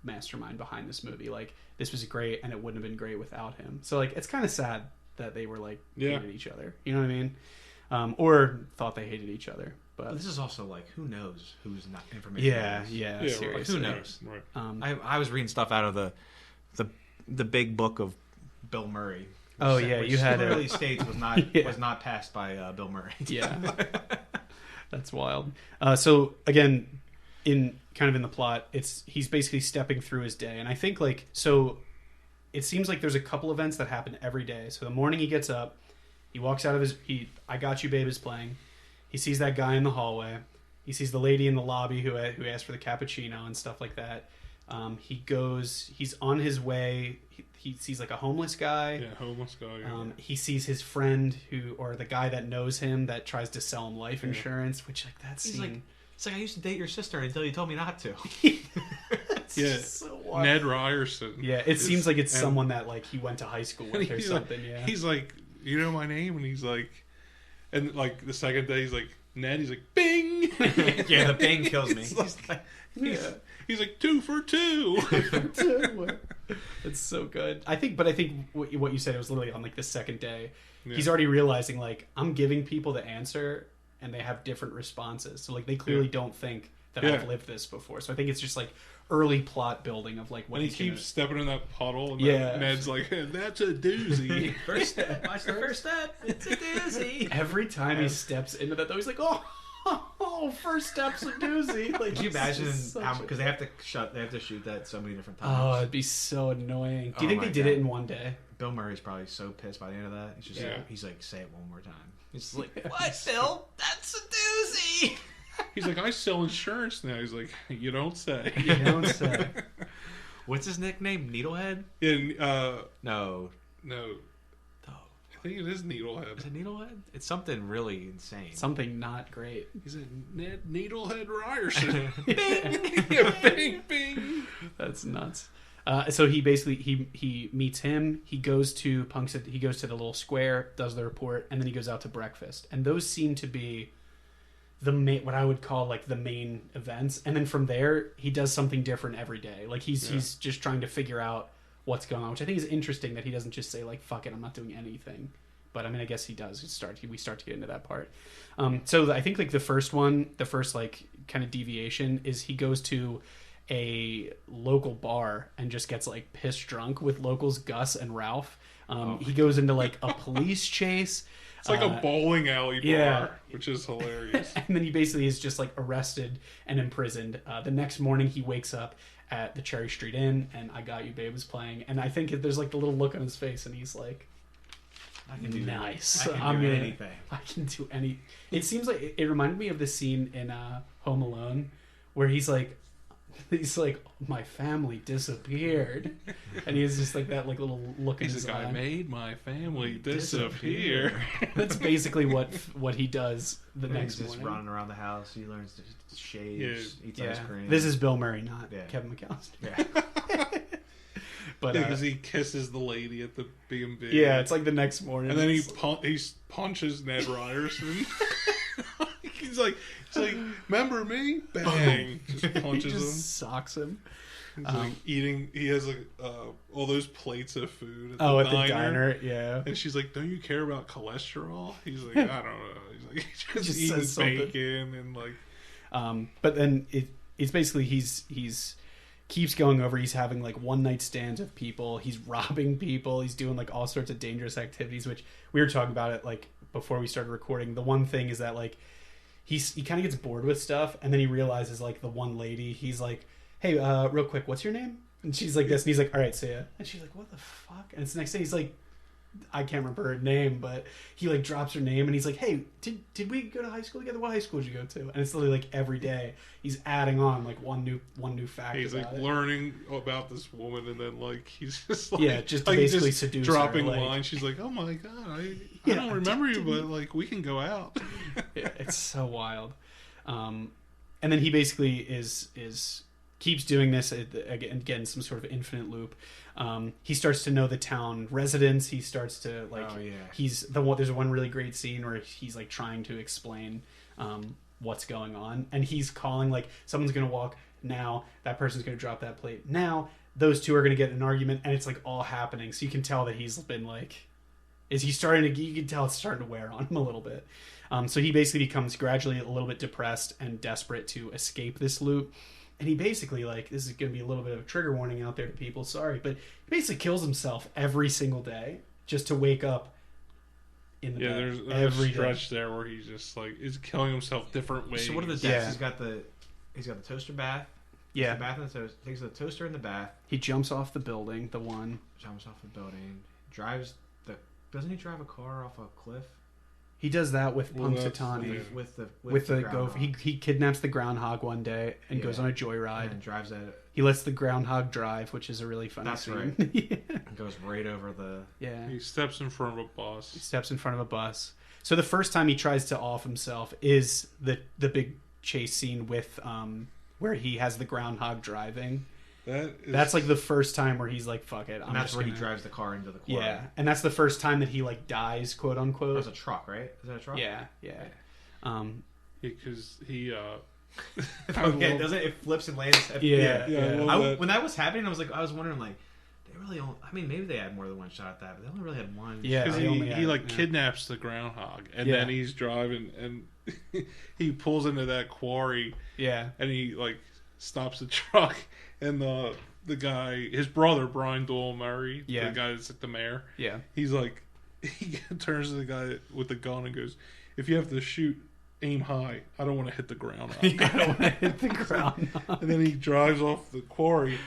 mastermind behind this movie. Like, this was great, and it wouldn't have been great without him. So like, it's kind of sad that they were like hated each other. You know what I mean? Or thought they hated each other. But But this is also like, who knows who's not information. yeah, is. yeah, right. seriously. Who knows? Right. I was reading stuff out of the big book of Bill Murray. Oh, which- yeah, which you had clearly states was not Yeah. was not passed by Bill Murray. Yeah, that's wild. So again, in the plot, he's basically stepping through his day, and I think it seems like there's a couple events that happen every day. So the morning he gets up, he walks out of I Got You Babe is playing. He sees that guy in the hallway. He sees the lady in the lobby who asked for the cappuccino and stuff like that. He's on his way. He sees like a homeless guy. Yeah, homeless guy. Yeah. He sees his friend or the guy that knows him that tries to sell him life insurance, which like that He's scene. like, it's like, I used to date your sister until you told me not to. Yeah, so wild. Ned Ryerson. Yeah, it seems like it's and- someone that like he went to high school with or He's something. Like, yeah, He's like, you know my name, and he's like, and like the second day he's like Ned. He's like, Bing. Yeah, the bang kills me. He's like, yeah. he's like 2 for 2. It's so good. I think what you said, it was literally on like the second day. Yeah. He's already realizing like, I'm giving people the answer and they have different responses. So like they clearly don't think that Yeah. I've lived this before. So I think it's just like early plot building of like what And he he's keeps stepping in that puddle, and Yeah. Ned's like, that's a doozy. First step. Watch the first step. It's a doozy. Every time he steps into that, though, he's like, "Oh, first step's a doozy." Like, Can you imagine it's just how? such a- Because they have to shoot that so many different Oh, times. it'd be so annoying. Do you Oh think my they did God. it in one day? Bill Murray's probably so pissed by the end of that. Yeah. He's like, say it one more time. He's like, what, Bill? That's a doozy. He's like, I sell insurance now. He's like, you don't say. You don't say. What's his nickname? Needlehead? And No. no, No. I think it is Is Needlehead. it Needlehead? It's something really insane. Something not great. He's a Ned Needlehead Ryerson. Bing! Yeah, bing, bing. That's nuts. So he basically he meets him. He goes to the little square, does the report, and then he goes out to breakfast. And those seem to be what I would call like the main events, and then from there he does something different every day. Like he's just trying to figure out what's going on, which I think is interesting that he doesn't just say like fuck it, I'm not doing anything. But I mean, I guess he does. We start to get into that part. So I think like the first like kind of deviation is he goes to a local bar and just gets like pissed drunk with locals Gus and Ralph. He goes into like a police chase. It's like a bowling alley bar, which is hilarious. And then he basically is just like arrested and imprisoned. The next morning he wakes up at the Cherry Street Inn and I Got You Babe is playing. And I think there's like the little look on his face and he's like, I can do nice. I can do anything. I can do any. It seems like it reminded me of the scene in Home Alone where he's like, my family disappeared, and he has just like that like little look in his eye. I made my family disappear. That's basically what he does the next He's morning. just running around the house. He learns to shave, eats ice cream. This is Bill Murray, not Kevin McAllister. Yeah. But because he kisses the lady at the B&B. Yeah, it's like the next morning, and then he punches Ned Ryerson. He's like, remember me? Bang! Just punches him. Socks him. He's like eating. He has like all those plates of food. At the diner, yeah. And she's like, "Don't you care about cholesterol?" He's like, "I don't know." He's like, he just eats bacon and like. But then it's basically he's keeps going over. He's having like one night stands with people. He's robbing people. He's doing like all sorts of dangerous activities, which we were talking about it like before we started recording. The one thing is that like he kind of gets bored with stuff, and then he realizes like the one lady. He's like, "Hey, real quick, what's your name?" And she's like this, and he's like, "All right, see ya." And she's like, "What the fuck?" And it's the next day. He's like, I can't remember her name, but he like drops her name and he's like, "Hey, did we go to high school together? What high school did you go to?" And it's literally like every day he's adding on like one new fact. He's like learning about this woman, and then like he's just like just like, basically just seduce dropping her, like, lines. She's like, "Oh my god, I don't remember you, but like we can go out." It's so wild. And then he basically is keeps doing this again some sort of infinite loop. He starts to know the town residents. He starts to like there's one really great scene where he's like trying to explain what's going on, and he's calling like someone's gonna walk now, that person's gonna drop that plate now, those two are gonna get in an argument, and it's like all happening. So you can tell that he's been like, you can tell it's starting to wear on him a little bit. So he basically becomes gradually a little bit depressed and desperate to escape this loop. And he basically, like, this is going to be a little bit of a trigger warning out there to people, sorry, but he basically kills himself every single day just to wake up in the bed. There's a stretch there where he's just, like, is killing himself different ways. So what are the deaths? He's got the toaster bath. Yeah. The bath and the toaster. Takes the toaster in the bath. He jumps off the building, the one. Jumps off the building. Doesn't he drive a car off a cliff? He does that with Punxsutawney. With the gopher. He kidnaps the groundhog one day and goes on a joyride. And drives it. He lets the groundhog drive, which is a really funny scene. That's right. Goes right over the... Yeah. He steps in front of a bus. So the first time he tries to off himself is the big chase scene with where he has the groundhog driving. That's like the first time where he's like, "Fuck it." And that's where he drives the car into the quarry. Yeah, and that's the first time that he like dies, quote unquote. That was a truck, right? Is that a truck? Yeah. Because he. Doesn't it flips and lands? Yeah. When that was happening, I was wondering like, they really only. I mean, maybe they had more than one shot at that, but they only really had one. Yeah, because he kidnaps the groundhog, and then he's driving, and he pulls into that quarry. Yeah, and he like stops the truck. And the guy, his brother, Brian Doyle Murray, the guy that's at the mayor, he's like, he turns to the guy with the gun and goes, "If you have to shoot, aim high. I don't want to hit the ground." I don't want to hit the ground. And then he drives off the quarry,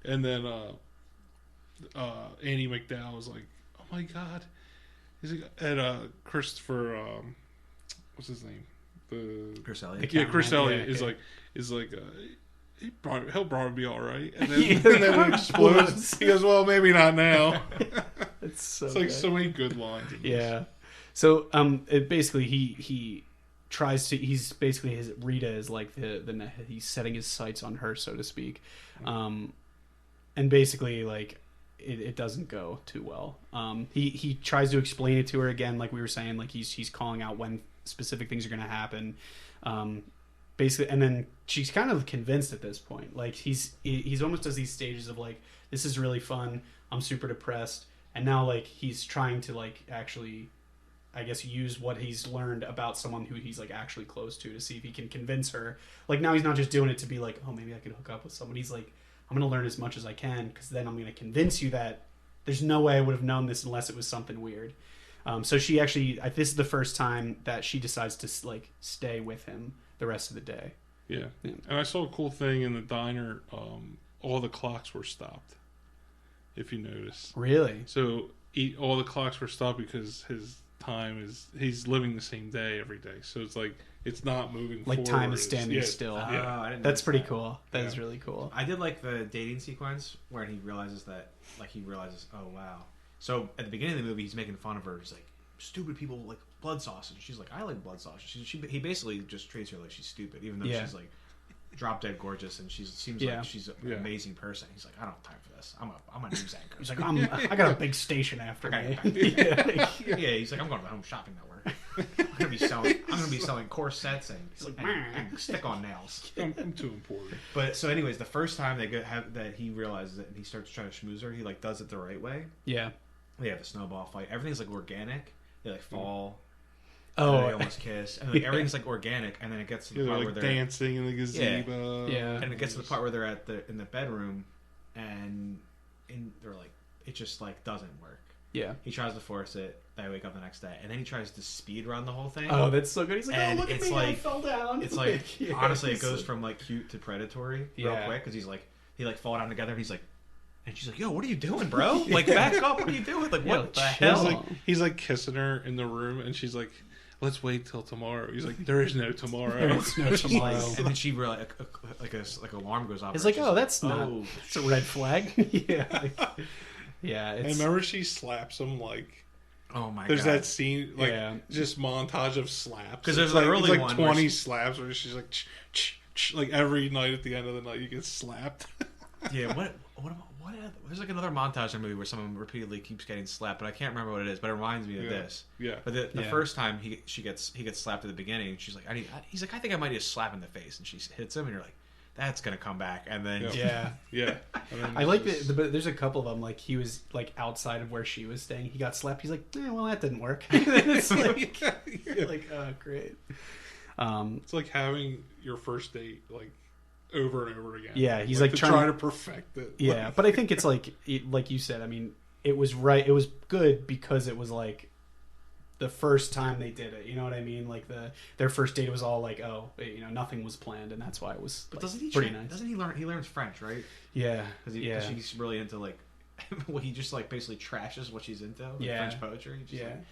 and then Andy McDowell was like, "Oh my god!" He's like, and Christopher, what's his name? Chris Elliott. Chris Elliott is like. He'll probably be all right, and then, and then it explodes. He goes, "Well, maybe not now." It's like good. So many good lines. So it basically he tries to. He's basically Rita is like the he's setting his sights on her, so to speak, and basically like it doesn't go too well. He tries to explain it to her again, like we were saying, like he's calling out when specific things are going to happen. Basically, and then she's kind of convinced at this point. Like he's almost does these stages of like, this is really fun. I'm super depressed, and now like he's trying to like actually, I guess, use what he's learned about someone who he's like actually close to see if he can convince her. Like now he's not just doing it to be like, oh, maybe I could hook up with someone. He's like, I'm going to learn as much as I can because then I'm going to convince you that there's no way I would have known this unless it was something weird. So she actually, this is the first time that she decides to like stay with him the rest of the day. Yeah. And I saw a cool thing in the diner. All the clocks were stopped, if you notice. Really? So all the clocks were stopped because his time he's living the same day every day. So it's like, it's not moving like forward. Time is standing still. Yeah. I didn't That's pretty that. cool. That is really cool. I did like the dating sequence where he realizes, oh wow. So at the beginning of the movie, he's making fun of her. He's like, stupid people like blood sausage. She's like, I like blood sausage. He basically just treats her like she's stupid, even though she's like drop dead gorgeous and seems like she's an amazing person. He's like, I don't have time for this. I'm a news anchor. He's like, I got a big station after me. He's like, I'm going to the Home Shopping Network. I'm gonna be selling corsets and stick-on nails. I'm too important. But so, anyways, the first time that he realizes it and he starts trying to schmooze her, he like does it the right way. Yeah. They have a snowball fight. Everything's like organic. They like fall. Oh, they almost kiss, and like everything's like organic. And then it gets to the part like where they're dancing in the gazebo. Yeah. and it gets to the part where they're in the bedroom, and they're like, it just like doesn't work. Yeah. He tries to force it. They wake up the next day, and then he tries to speed run the whole thing. Oh, that's so good. He's like, And oh, look at it's me, like- I fell down. It's like honestly, it goes from like cute to predatory real Yeah. quick because he like fall down together. And he's like, and she's like, yo, what are you doing, bro? Like back up. What are you doing? Like what the hell? He's like kissing her in the room, and she's like, let's wait till tomorrow. He's like, there is no tomorrow. There's no tomorrow. And then she really like alarm goes off. It's and like, she's oh, that's not. oh, It's a red flag. Yeah. Yeah. And It's, remember, she slaps him like. oh my There's god. that scene, like just montage of slaps. 'Cause there's It's an early like one 20 where slaps where she's like, like every night at the end of the night you get slapped. Yeah, what there's like another montage in the movie where someone repeatedly keeps getting slapped, but I can't remember what it is. But it reminds me of this. Yeah. But the first time he gets slapped at the beginning, she's like, he's like, I think I might need a slap in the face, and she hits him, and you're like, that's gonna come back, and then yeah. Yeah. And then I like but there's a couple of them, like he was like outside of where she was staying. He got slapped. He's like, well, that didn't work. It's like, you're like, oh, great. It's like having your first date like over and over again. Yeah, he's like to trying try to perfect it. Yeah, Like, but I think it's like you said. I mean, it was right. It was good because it was like the first time they did it. You know what I mean? Like their first date was all like, oh, nothing was planned, and that's why it was. But like, doesn't he? pretty nice? Doesn't he learn? He learns French, right? Yeah, Because she's really into like, well, he just like basically trashes what she's into, like French poetry. Just like,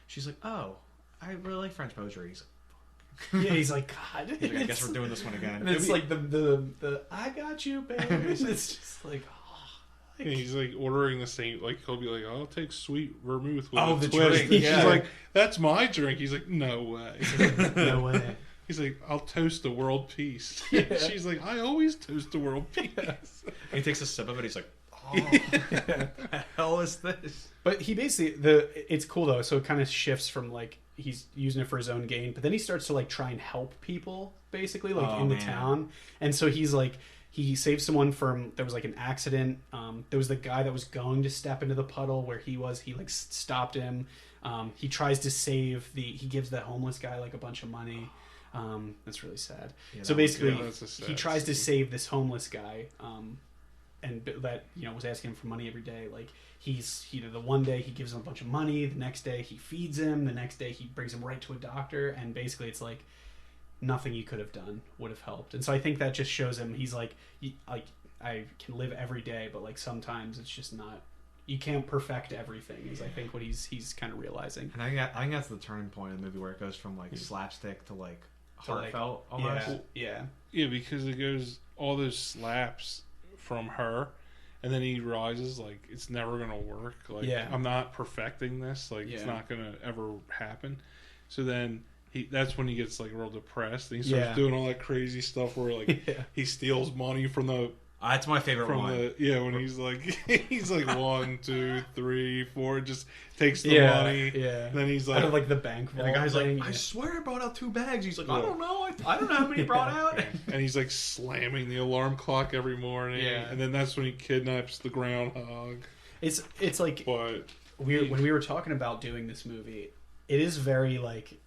she's like, oh, I really like French poetry. He's like, yeah, he's like, God. he's like, I guess we're doing this one again. And it's like the I got you, babe. It's just like, and he's like ordering the same. Like he'll be like, "I'll take sweet vermouth with Oh, a the twist." drink, And yeah. she's like, "That's my drink." He's like, "No way." no way. He's like, "I'll toast the world peace." Yeah. She's like, "I always toast the world peace." And he takes a sip of it. He's like, oh, what the hell is this? But he basically it's cool though. So it kind of shifts from like he's using it for his own gain, but then he starts to like try and help people basically like in the town. And so he's like he saved someone from there was like an accident. There was the guy that was going to step into the puddle where he like stopped him. He tries to save he gives the homeless guy like a bunch of money. That's really sad. Yeah, So that was basically, good. That's a sad he tries to scene. save this homeless guy, and that was asking him for money every day. Like the one day he gives him a bunch of money, the next day he feeds him, the next day he brings him right to a doctor, and basically it's like nothing you could have done would have helped. And so I think that just shows him he's like I can live every day, but like sometimes it's just not. You can't perfect everything. Is I think what he's kind of realizing. And I think that's the turning point in the movie where it goes from like slapstick to like heartfelt almost. Yeah. Yeah, because it goes all those slaps from her, and then he realizes like it's never gonna work. Like I'm not perfecting this. Like it's not gonna ever happen. So then that's when he gets like real depressed, and he starts doing all that crazy stuff where like he steals money from the That's my favorite from one. when he's like 1, 2, 3, 4, just takes the money. Yeah. And then he's Out of like like the bank vault. And the guy's like, thing. I swear I brought out 2 bags. He's like, Yeah. I don't know. I don't know how many he brought out. and he's like slamming the alarm clock every morning. Yeah. And then that's when he kidnaps the groundhog. It's like But when we were talking about doing this movie, it is very like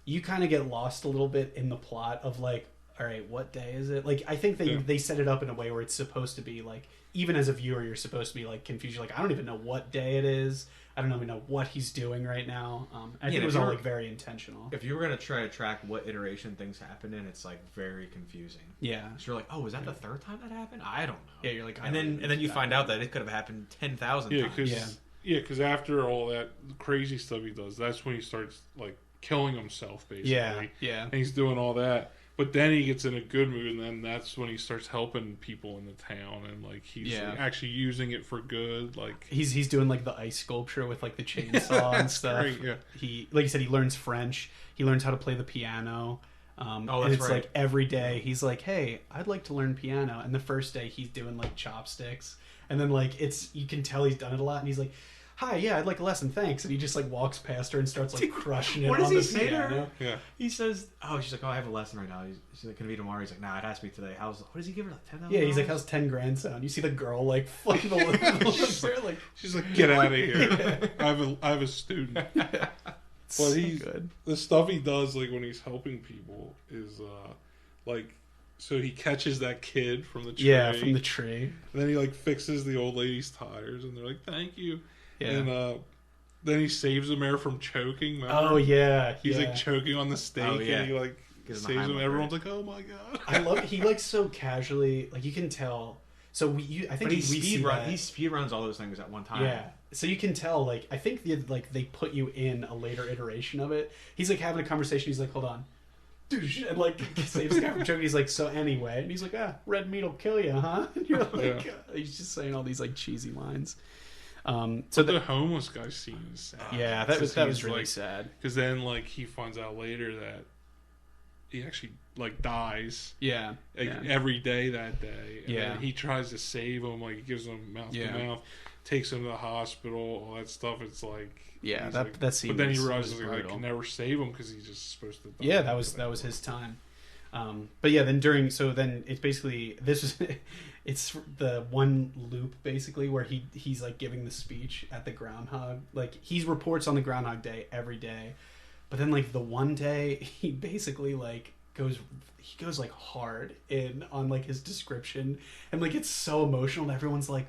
you kind of get lost a little bit in the plot of like, all right, what day is it? Like, I think they set it up in a way where it's supposed to be like, even as a viewer, you're supposed to be like confused. You're like, I don't even know what day it is. I don't even know what he's doing right now. I think it was all like very intentional. If you were gonna try to track what iteration things happen in, it's like very confusing. Yeah. So you're like, oh, was that the 3rd time that happened? I don't know. Yeah, you're like, and then you find out that it could have happened 10,000 times. Because after all that crazy stuff he does, that's when he starts like killing himself basically. Yeah. And he's doing all that. But then he gets in a good mood, and then that's when he starts helping people in the town, and like he's like, actually using it for good. Like he's doing like the ice sculpture with like the chainsaw and stuff. Great, yeah. He, like you said, he learns French. He learns how to play the piano. That's and it's right. like every day he's like, hey, I'd like to learn piano. And the first day he's doing like chopsticks, and then like you can tell he's done it a lot, and he's like, hi, yeah, I'd like a lesson, thanks. And he just like walks past her and starts like crushing it What does on he the say to piano. her? Yeah. He says, oh, she's like, oh, I have a lesson right now. She's like, can it be tomorrow? He's like, nah, it has to be today. What does he give her, like 10,000? Yeah, he's like, how's 10 grand sound? You see the girl like flipping the little like She's like, get out of here. I have a student. But he's good. The stuff he does, like when he's helping people, is like, so he catches that kid from the tree. Yeah, from the tree. And then he like fixes the old lady's tires, and they're like, thank you. Yeah. And then he saves the mayor from choking. Remember? Oh yeah, He's like choking on the stake, and he like Gives him a saves him. Heimlich, Everyone's right? like, "Oh my god!" I love it. He like so casually, like you can tell. So I think But we see that. he speed runs all those things at one time. Yeah. So you can tell, like, I think they put you in a later iteration of it. He's like having a conversation. He's like, hold on. And like saves the guy from choking. He's like, so anyway, and he's like, red meat will kill you, huh? And you're like, he's just saying all these like cheesy lines. So the homeless guy scene is sad. Yeah, that was really like, sad. Because then like he finds out later that he actually like dies. Yeah, every day that day. And Yeah. then he tries to save him. Like he gives him mouth to mouth, takes him to the hospital, all that stuff. It's like that scene. But then he was realizes like, I brutal. can never save him because he's just supposed to die. Yeah, that was his time. But yeah, then then it's basically it's the one loop basically where he's like giving the speech at the Groundhog. Like he reports on the Groundhog Day every day, but then like the one day he basically like goes like hard in on like his description, and like it's so emotional and everyone's like,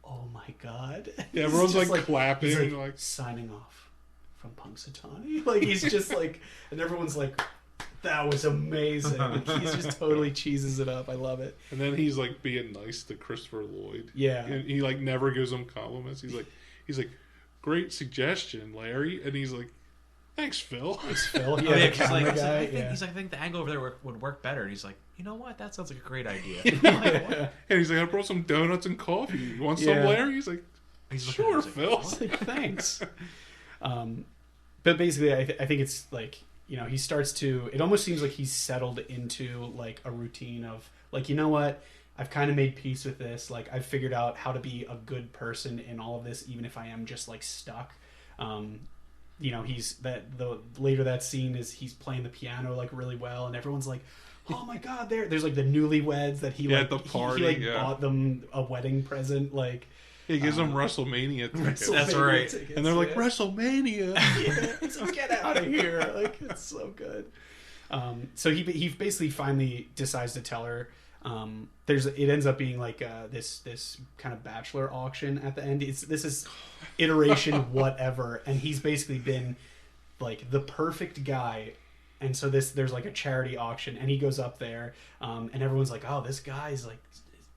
oh my god. Yeah, everyone's just, like clapping, he's, like signing off from Punxsutawney. Like he's just like, and everyone's like, that was amazing. Like, he's just totally cheeses it up. I love it. And then he's like being nice to Christopher Lloyd. Yeah. And he like never gives him compliments. He's like, great suggestion, Larry. And he's like, thanks, Phil. Thanks, Phil. Yeah, the he's camera like, guy. he's like, I think the angle over there would work better. And he's like, you know what? That sounds like a great idea. And he's like, I brought some donuts and coffee. You want some, Larry? He's like, sure, Phil. He's like, thanks. But basically, I think it's like, you know, he starts to, it almost seems like he's settled into like a routine of like, you know what? I've kind of made peace with this. Like I've figured out how to be a good person in all of this, even if I am just like stuck. You know, later that scene is he's playing the piano like really well, and everyone's like, oh my god, there's like the newlyweds that he like at the party, he bought them a wedding present, like he gives them WrestleMania tickets. That's right. Tickets, And they're like, WrestleMania. yeah, so get out of here. Like, it's so good. So he basically finally decides to tell her. It ends up being like this kind of bachelor auction at the end. This is iteration whatever, and he's basically been like the perfect guy. And so there's like a charity auction, and he goes up there, and everyone's like, oh, this guy's like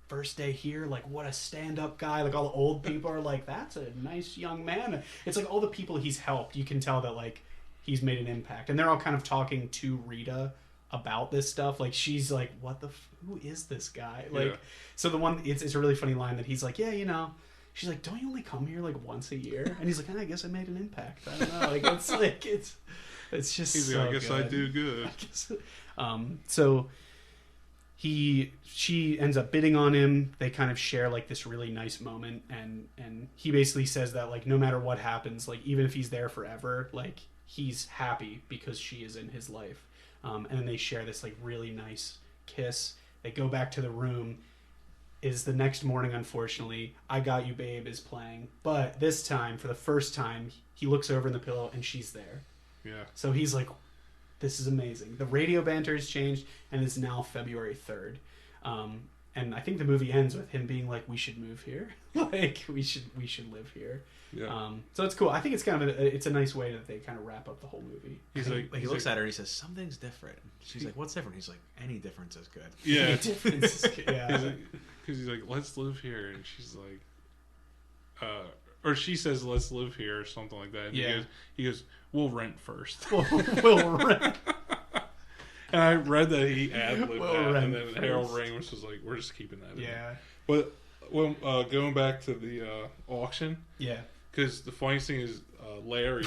first day here, like what a stand-up guy. Like all the old people are like, that's a nice young man. It's like all the people he's helped, you can tell that like he's made an impact, and they're all kind of talking to Rita about this stuff. Like she's like, what who is this guy? Like so the one it's a really funny line that he's like, yeah, you know, she's like, don't you only come here like once a year? And he's like, I guess I made an impact. I don't know. Like it's just he's so like, I guess good. I do good. So she ends up bidding on him. They kind of share like this really nice moment, and he basically says that like no matter what happens, like even if he's there forever, like he's happy because she is in his life. And then they share this like really nice kiss. They go back to the room. Is the next morning, unfortunately, I Got You Babe is playing, but this time, for the first time, he looks over in the pillow and she's there. Yeah. So he's like, this is amazing. The radio banter has changed, and it's now February 3rd. And I think the movie ends with him being like, we should move here. Like, we should live here. Yeah. So it's cool. I think it's kind of it's a nice way that they kind of wrap up the whole movie. He's like, He looks at her and he says, something's different. She's like, what's different? He's like, any difference is good. yeah. The difference is, yeah. Because he's like, let's live here, and she's like, or she says, let's live here, or something like that. And he goes, we'll rent first. We'll rent. And I read that he ad-libbed We'll that, and then rent Harold first. Ramis was like, we're just keeping that in. Yeah. But well, going back to the auction, Yeah. because the funniest thing is Larry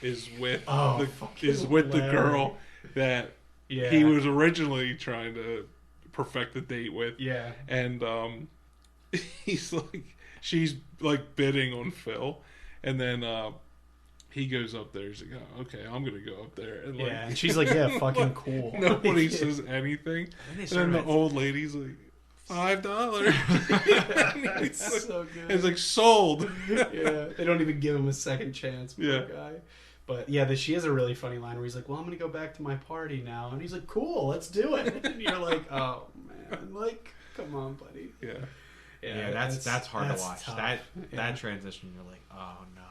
is with fucking the Larry. girl that Yeah. he was originally trying to perfect the date with. Yeah. And he's like, she's like bidding on Phil, and then he goes up there. He's like, oh, okay, I'm gonna go up there. And like, Yeah. And she's like, yeah, fucking cool. nobody says anything. And then the old lady's like, $5. It's like, so good. it's like sold. Yeah, they don't even give him a second chance. Poor Yeah. guy. But yeah, she has a really funny line where he's like, "Well, I'm gonna go back to my party now," and he's like, "Cool, let's do it." And you're like, "Oh man, like, come on, buddy." Yeah. Yeah, that's hard to watch. tough. That transition, you're like, oh no.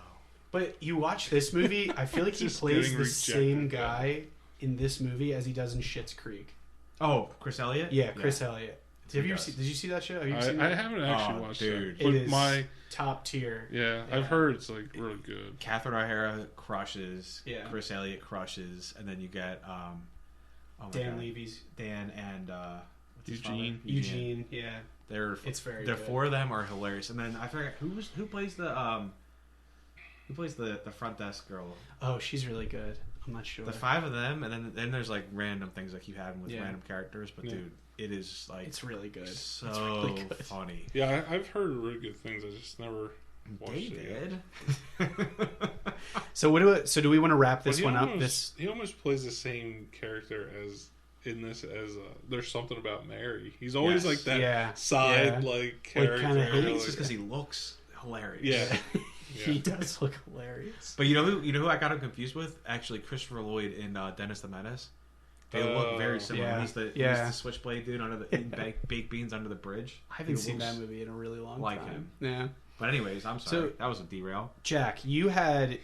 But you watch this movie, I feel like he Just plays getting the rejected, same guy in this movie as he does in Schitt's Creek. Oh, Chris Elliott? Yeah, Chris Elliott. Did you does. did you see that show? Have you seen I that? haven't actually watched dude. that. But It is my top tier. yeah, Yeah. I've heard it's like really good. Catherine O'Hara crushes. Yeah. Chris Elliott crushes, and then you get oh my Dan God. Levy's Dan and what's his Eugene. father? Eugene. Yeah, They're it's very. the good. four of them are hilarious. And then I forget who plays the front desk girl. Oh, she's really good. I'm not sure. The five of them, and then there's like random things like you have with Yeah. random characters. But Yeah. dude, it is like It's really good. so It's really good. funny. Yeah, I've heard really good things. I just never watched it yet. David. So do we want to wrap this But one up? This he almost plays the same character as in this as there's something about Mary. He's always Yes. like that Yeah. side Yeah. like character. kinda I think hates it's just because he looks hilarious. Yeah. he does look hilarious. But you know who I got him confused with? Actually, Christopher Lloyd in Dennis the Menace. They look very similar. Yeah. He's the switchblade dude under the eating baked beans under the bridge. I haven't He seen looks that movie in a really long like time. him. Yeah. But anyways, I'm sorry. So- That was a derail. Jack, you had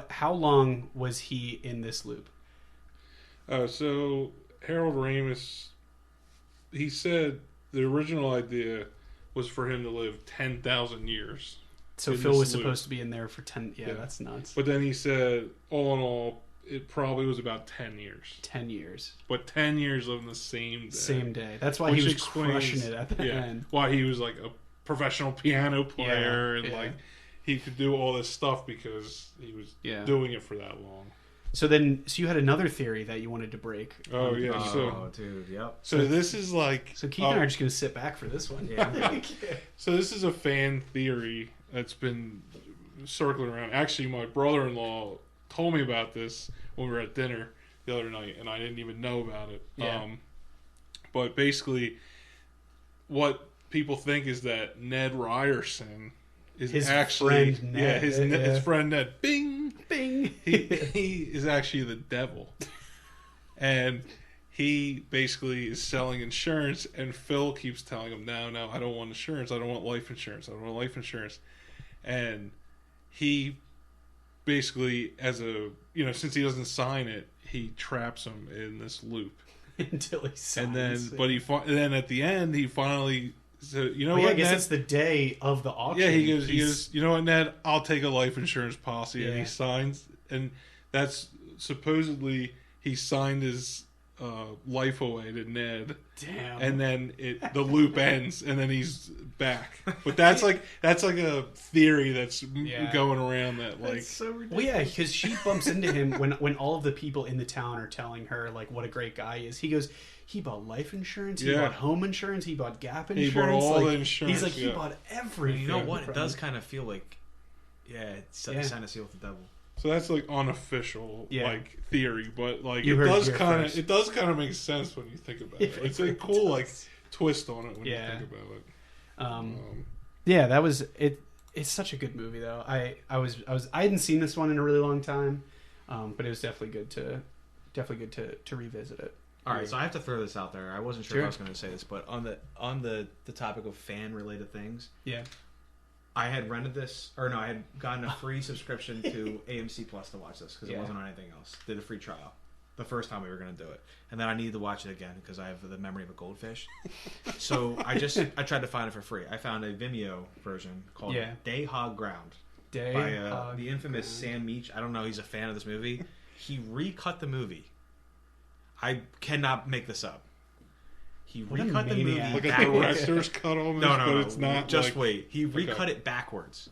how long was he in this loop? So Harold Ramis, he said the original idea was for him to live 10,000 years. So In Phil this was loop. supposed to be in there for 10. Yeah, Yeah. that's nuts. But then he said, all in all, it probably was about 10 years. 10 years. But 10 years living the same day. Same day. That's why Which he was explains- crushing it at the end. Why he was like a professional piano player and yeah. like he could do all this stuff because he was Yeah. doing it for that long. So you had another theory that you wanted to break. Oh yeah, Oh, so dude, yep. this is like So Keith and I are just going to sit back for this one. Yeah. so this is a fan theory that's been circling around. Actually, my brother-in-law told me about this when we were at dinner the other night, and I didn't even know about it. Yeah. But basically, what people think is that Ned Ryerson is His actually friend Ned. his friend Ned. Bing. Bing. He is actually the devil, and he basically is selling insurance. And Phil keeps telling him, "No, I don't want insurance. I don't want life insurance. I don't want life insurance." And he basically, since he doesn't sign it, he traps him in this loop. Until he signs And then, it. then at the end, he finally said, "You know Well, what, I guess Ned?" it's the day of the auction. Yeah, he goes, "You know what, Ned? I'll take a life insurance policy." And Yeah. he signs, and that's supposedly he signed his life away to Ned. Damn. And then the loop ends, and then he's back. But that's like a theory that's going around that like. That's so ridiculous. Well, yeah, because she bumps into him when all of the people in the town are telling her like what a great guy he is. He goes, he bought life insurance, he bought home insurance, he bought gap insurance. He bought all like, the insurance. He's like, he bought everything. You know what? It does kind of feel like, it's signed a seal with the devil. So that's like unofficial like theory, but like it does kind of make sense when you think about it. It's a cool like twist on it when you think about it. Yeah, that was it. It's such a good movie though. I hadn't seen this one in a really long time, but it was definitely good to revisit it. All right, so I have to throw this out there. I wasn't sure if I was going to say this, but on the topic of fan related things, I had rented this, I had gotten a free subscription to AMC Plus to watch this because it wasn't on anything else. Did a free trial the first time we were going to do it, and then I needed to watch it again because I have the memory of a goldfish. So I tried to find it for free. I found a Vimeo version called Deja Ground by the infamous Sam Meach. I don't know. He's a fan of this movie. He recut the movie. I cannot make this up. He recut the movie like a director's cut almost, but it's not. Just wait. He recut it backwards,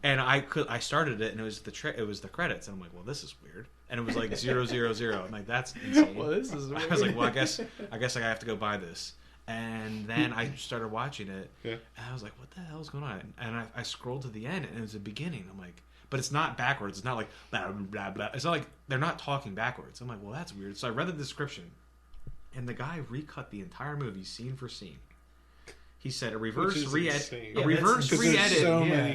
and I started it, and it was the credits, and I'm like, well, this is weird, and it was like 000. I'm like, that's insane. Well, this is weird. I was like, well, I guess I have to go buy this, and then I started watching it, and I was like, what the hell is going on? And I scrolled to the end, and it was the beginning. I'm like, but it's not backwards. It's not like blah blah blah. It's not like they're not talking backwards. I'm like, well, that's weird. So I read the description. And the guy recut the entire movie scene for scene. He said a reverse re-edit.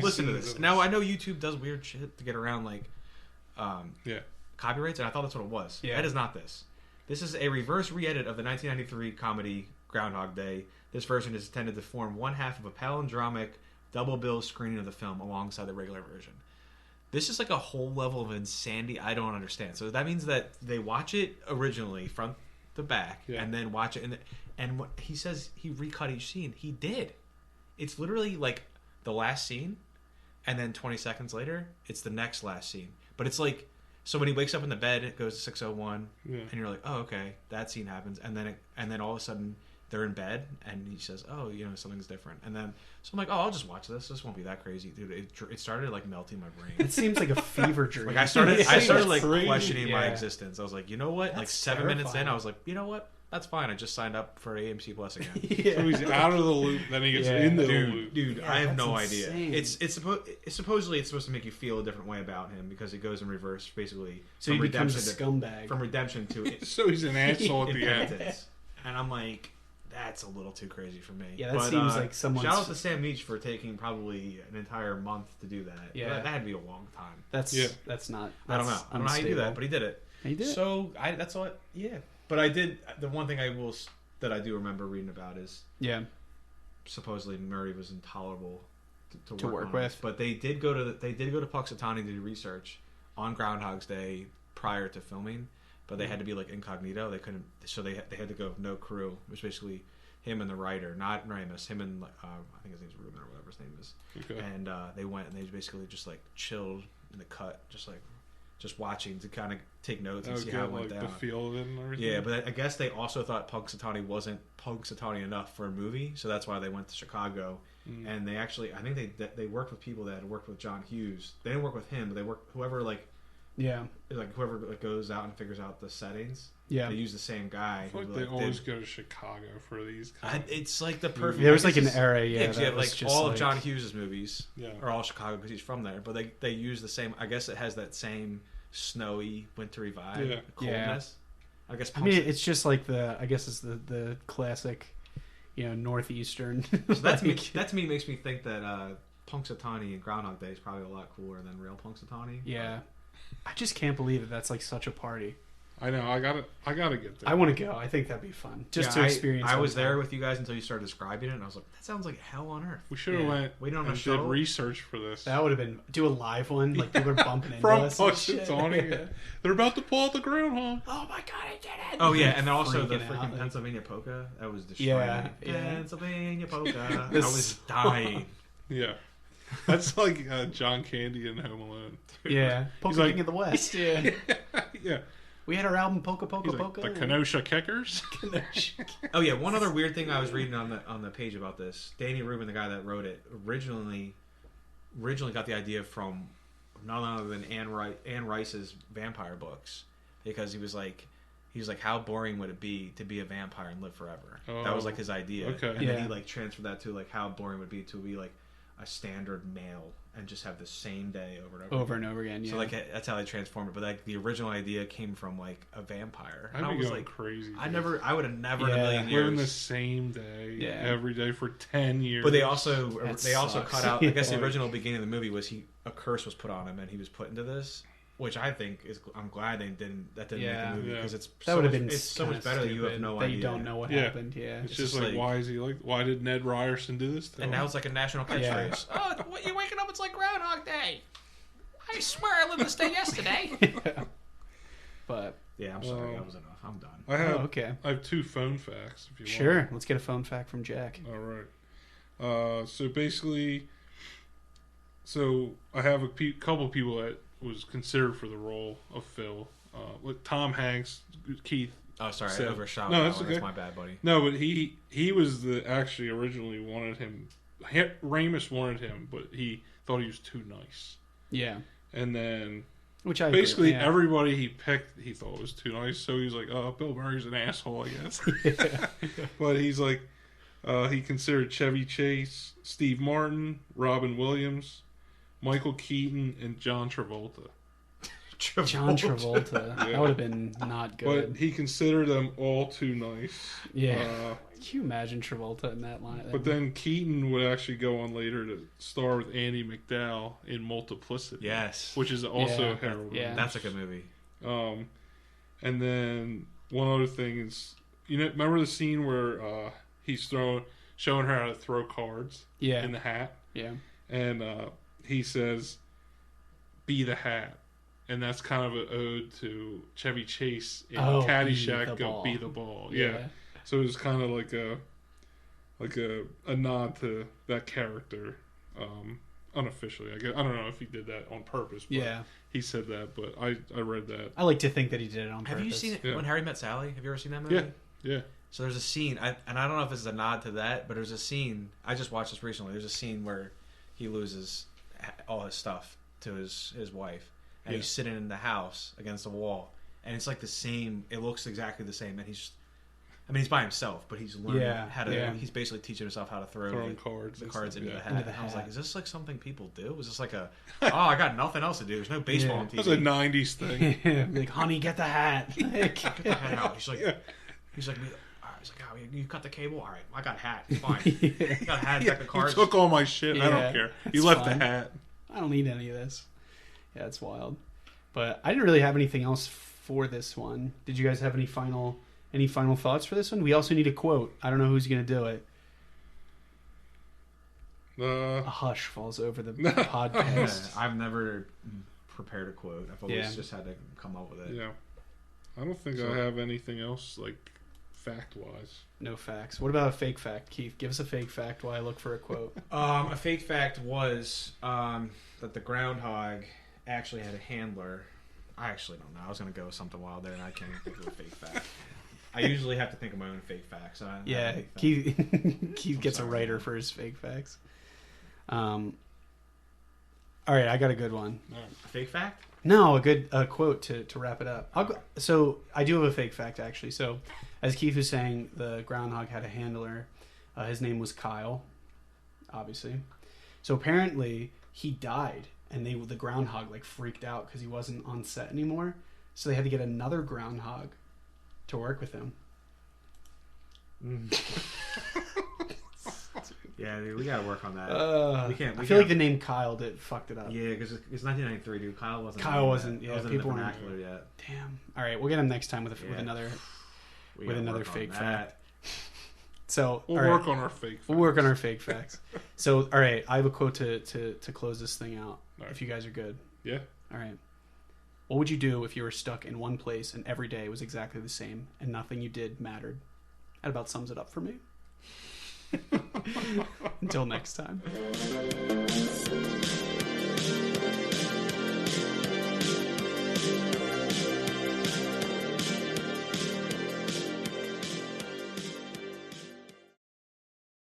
Listen to this. Now I know YouTube does weird shit to get around like copyrights, and I thought that's what it was. Yeah. That is not this. This is a reverse re-edit of the 1993 comedy Groundhog Day. This version is intended to form one half of a palindromic double bill screening of the film alongside the regular version. This is like a whole level of insanity I don't understand. So that means that they watch it originally from the back and then watch it and what he says he recut each scene. He did. It's literally like the last scene and then 20 seconds later it's the next last scene. But it's like, so when he wakes up in the bed it goes to 6:01 and you're like, oh okay, that scene happens, and then all of a sudden they're in bed and he says, oh, something's different, and then so I'm like, oh, I'll just watch this won't be that crazy, dude. It started like melting my brain. It seems like a fever dream. Like I started like questioning my existence. I was like, you know what? That's like 7 minutes in, I was like, you know what? That's fine. I just signed up for AMC Plus again. So he's out of the loop, then he gets into the loop. Dude, I have no idea. It's supposedly it's supposed to make you feel a different way about him because it goes in reverse, basically. So he becomes a scumbag. From redemption to so he's an asshole at the end. And I'm like, that's a little too crazy for me. Yeah, that seems like someone. Shout out to Sam Meach for taking probably an entire month to do that. Yeah, that had to be a long time. That's not. I don't know. I don't know how you do that, but he did it. He did. So that's all. Yeah, but I did. The one thing that I do remember reading about is supposedly Murray was intolerable to work with. But they did go to Puxatawny to do research on Groundhog's Day prior to filming. But they had to be like incognito. They couldn't, so they had to go with no crew. It was basically him and the writer, not Ramis. Him and I think his name's Ruben or whatever his name is. Okay. And they went and they basically just like chilled in the cut, just watching to kind of take notes and see how it went down. The feel of it and everything. Yeah, but I guess they also thought Puxatawny wasn't Puxatawny enough for a movie, so that's why they went to Chicago. And they actually, I think they worked with people that had worked with John Hughes. They didn't work with him, but they worked whoever whoever goes out and figures out the settings. Yeah, they use the same guy. I feel like they always go to Chicago for these. It's like the perfect. There was like an era, you have like all of John Hughes' movies are all Chicago because he's from there. But they use the same. I guess it has that same snowy, wintry vibe, coldness. I guess. I mean, it's just like it's the classic, northeastern. So that to me makes me think that Punxsutawney and Groundhog Day is probably a lot cooler than real Punxsutawney. Yeah. I just can't believe that that's like such a party. I know. I gotta get there. I want to go. I think that'd be fun just to experience. I was there with you guys until you started describing it, and I was like, "That sounds like hell on earth." We should have went on a show. Did research for this. That would have been do a live one. Like people are bumping into from us. Punxsutawney. They're about to pull out the groundhog. Oh my god, I did it! Oh yeah, and then also the freaking Pennsylvania polka that was destroying. Pennsylvania polka. I was dying. Yeah. That's like John Candy in Home Alone. Yeah, polka king of the West. Yeah. We had our album Polka Polka He's like, Polka. the Kenosha Kickers. Oh yeah, one other weird thing I was reading on the page about this. Danny Rubin, the guy that wrote it, originally got the idea from none other than Anne Rice's vampire books, because he was like, how boring would it be to be a vampire and live forever? That was like his idea. Okay. And then he like transferred that to like how boring it would be to be like a standard male and just have the same day over and over again. Yeah. So like that's how they transformed it. But like the original idea came from like a vampire. And I'd I be was going like crazy. I would have never in a Yeah. million living the years. same day Yeah. every day for 10 years. But they also sucks. cut out. I guess the Yeah. original beginning of the movie was a curse was put on him and he was put into this, which I think is. I'm glad they didn't make the movie because it's that would have been it's so much better that you have no that idea. you don't know what Yeah. happened. Yeah. It's just just like, like- why did Ned Ryerson do this to And him? now it's like a national Yeah. catchphrase. Oh, you're waking up! It's like Groundhog Day. I swear I lived this day yesterday. But Yeah, I'm sorry. That was enough. I'm done. I have okay. I have 2 phone facts if you want. Sure. Let's get a phone fact from Jack. All right. So basically, I have a couple people that was considered for the role of Phil. Like Tom Hanks, Keith. Oh, sorry. So- I overshot. No, that that's one. okay. That's my bad, buddy. No, but he was actually originally wanted him. Ramis wanted him, but he thought he was too nice. Yeah. And then Which I basically agree. Yeah. everybody he picked, he thought was too nice. So he's like, "Oh, Bill Murray's an asshole, I guess." But he's like, he considered Chevy Chase, Steve Martin, Robin Williams, Michael Keaton, and John Travolta. John Travolta. Yeah. That would have been not good. But he considered them all too nice. Yeah. Uh, Can you imagine Travolta in that line? but then Keaton would actually go on later to star with Andy McDowell in Multiplicity. Yes. Which is also Yeah. Harold. Yeah. Ramis. That's a good movie. And then one other thing is, remember the scene where he's showing her how to throw cards Yeah. in the hat, Yeah. and he says, "Be the hat," and that's kind of an ode to Chevy Chase in Oh, Caddyshack. be the ball. Be the ball. Yeah. So it was kind of like a nod to that character, unofficially. I don't know if he did that on purpose. But Yeah. he said that, but I read that. I like to think that he did it on purpose. Have you seen it? Yeah. When Harry Met Sally? Have you ever seen that movie? Yeah. Yeah. So there's a scene, and I don't know if it's a nod to that, but there's a scene. I just watched this recently. There's a scene where he loses all his stuff to his wife, and Yeah. he's sitting in the house against the wall, and it's like the same. It looks exactly the same, and he's by himself, but he's learning how to. Yeah. He's basically teaching himself how to Throwing the cards cards into the hat. Into the And I was hat. like, is this like something people do? Is this like a? Oh, I got nothing else to do. There's no baseball Yeah. on TV. That was a '90s thing. Like, honey, get the hat. Like, Get the hat out. He's like, Yeah. he's like, all right. He's like, oh, you cut the cable. All right, I got a hat. It's fine. You got a hat. Deck of You cards. took all my shit. I Yeah, don't care. You it's left fine. the hat. I don't need any of this. Yeah, it's wild. But I didn't really have anything else for this one. Did you guys have any final thoughts for this one? We also need a quote. I don't know who's going to do it. A hush falls over the Yeah, podcast. I've never prepared a quote. I've always Yeah. just had to come up with it. Yeah. I don't think So- I have anything else, like, fact-wise. No facts. What about a fake fact, Keith? Give us a fake fact while I look for a quote. A fake fact was that the groundhog actually had a handler. I actually don't know. I was going to go with something wild there, and I can't even think of a fake fact. I usually have to think of my own fake facts. So I don't have Yeah, anything. Keith gets a sorry, writer man. for his fake facts. All right, I got a good one. A fake fact? No, a good quote to wrap it up. So I do have a fake fact, actually. So as Keith was saying, the groundhog had a handler. His name was Kyle, obviously. So apparently he died, and the groundhog like freaked out because he wasn't on set anymore. So they had to get another groundhog to work with him. Yeah, dude, we got to work on that. I we feel can't. like the name Kyle fucked it up. Yeah, because it's 1993, dude. Kyle wasn't. Yeah, wasn't people in the weren't- vernacular yet. Damn. All right, we'll get him next time with Yeah. another. We With gotta another work on fake that. fact. So We'll all right. work on our fake facts. We'll work on our fake facts. So, all right, I have a quote to close this thing out. All right. If you guys are good. Yeah. All right. What would you do if you were stuck in one place and every day was exactly the same and nothing you did mattered? That about sums it up for me. Until next time.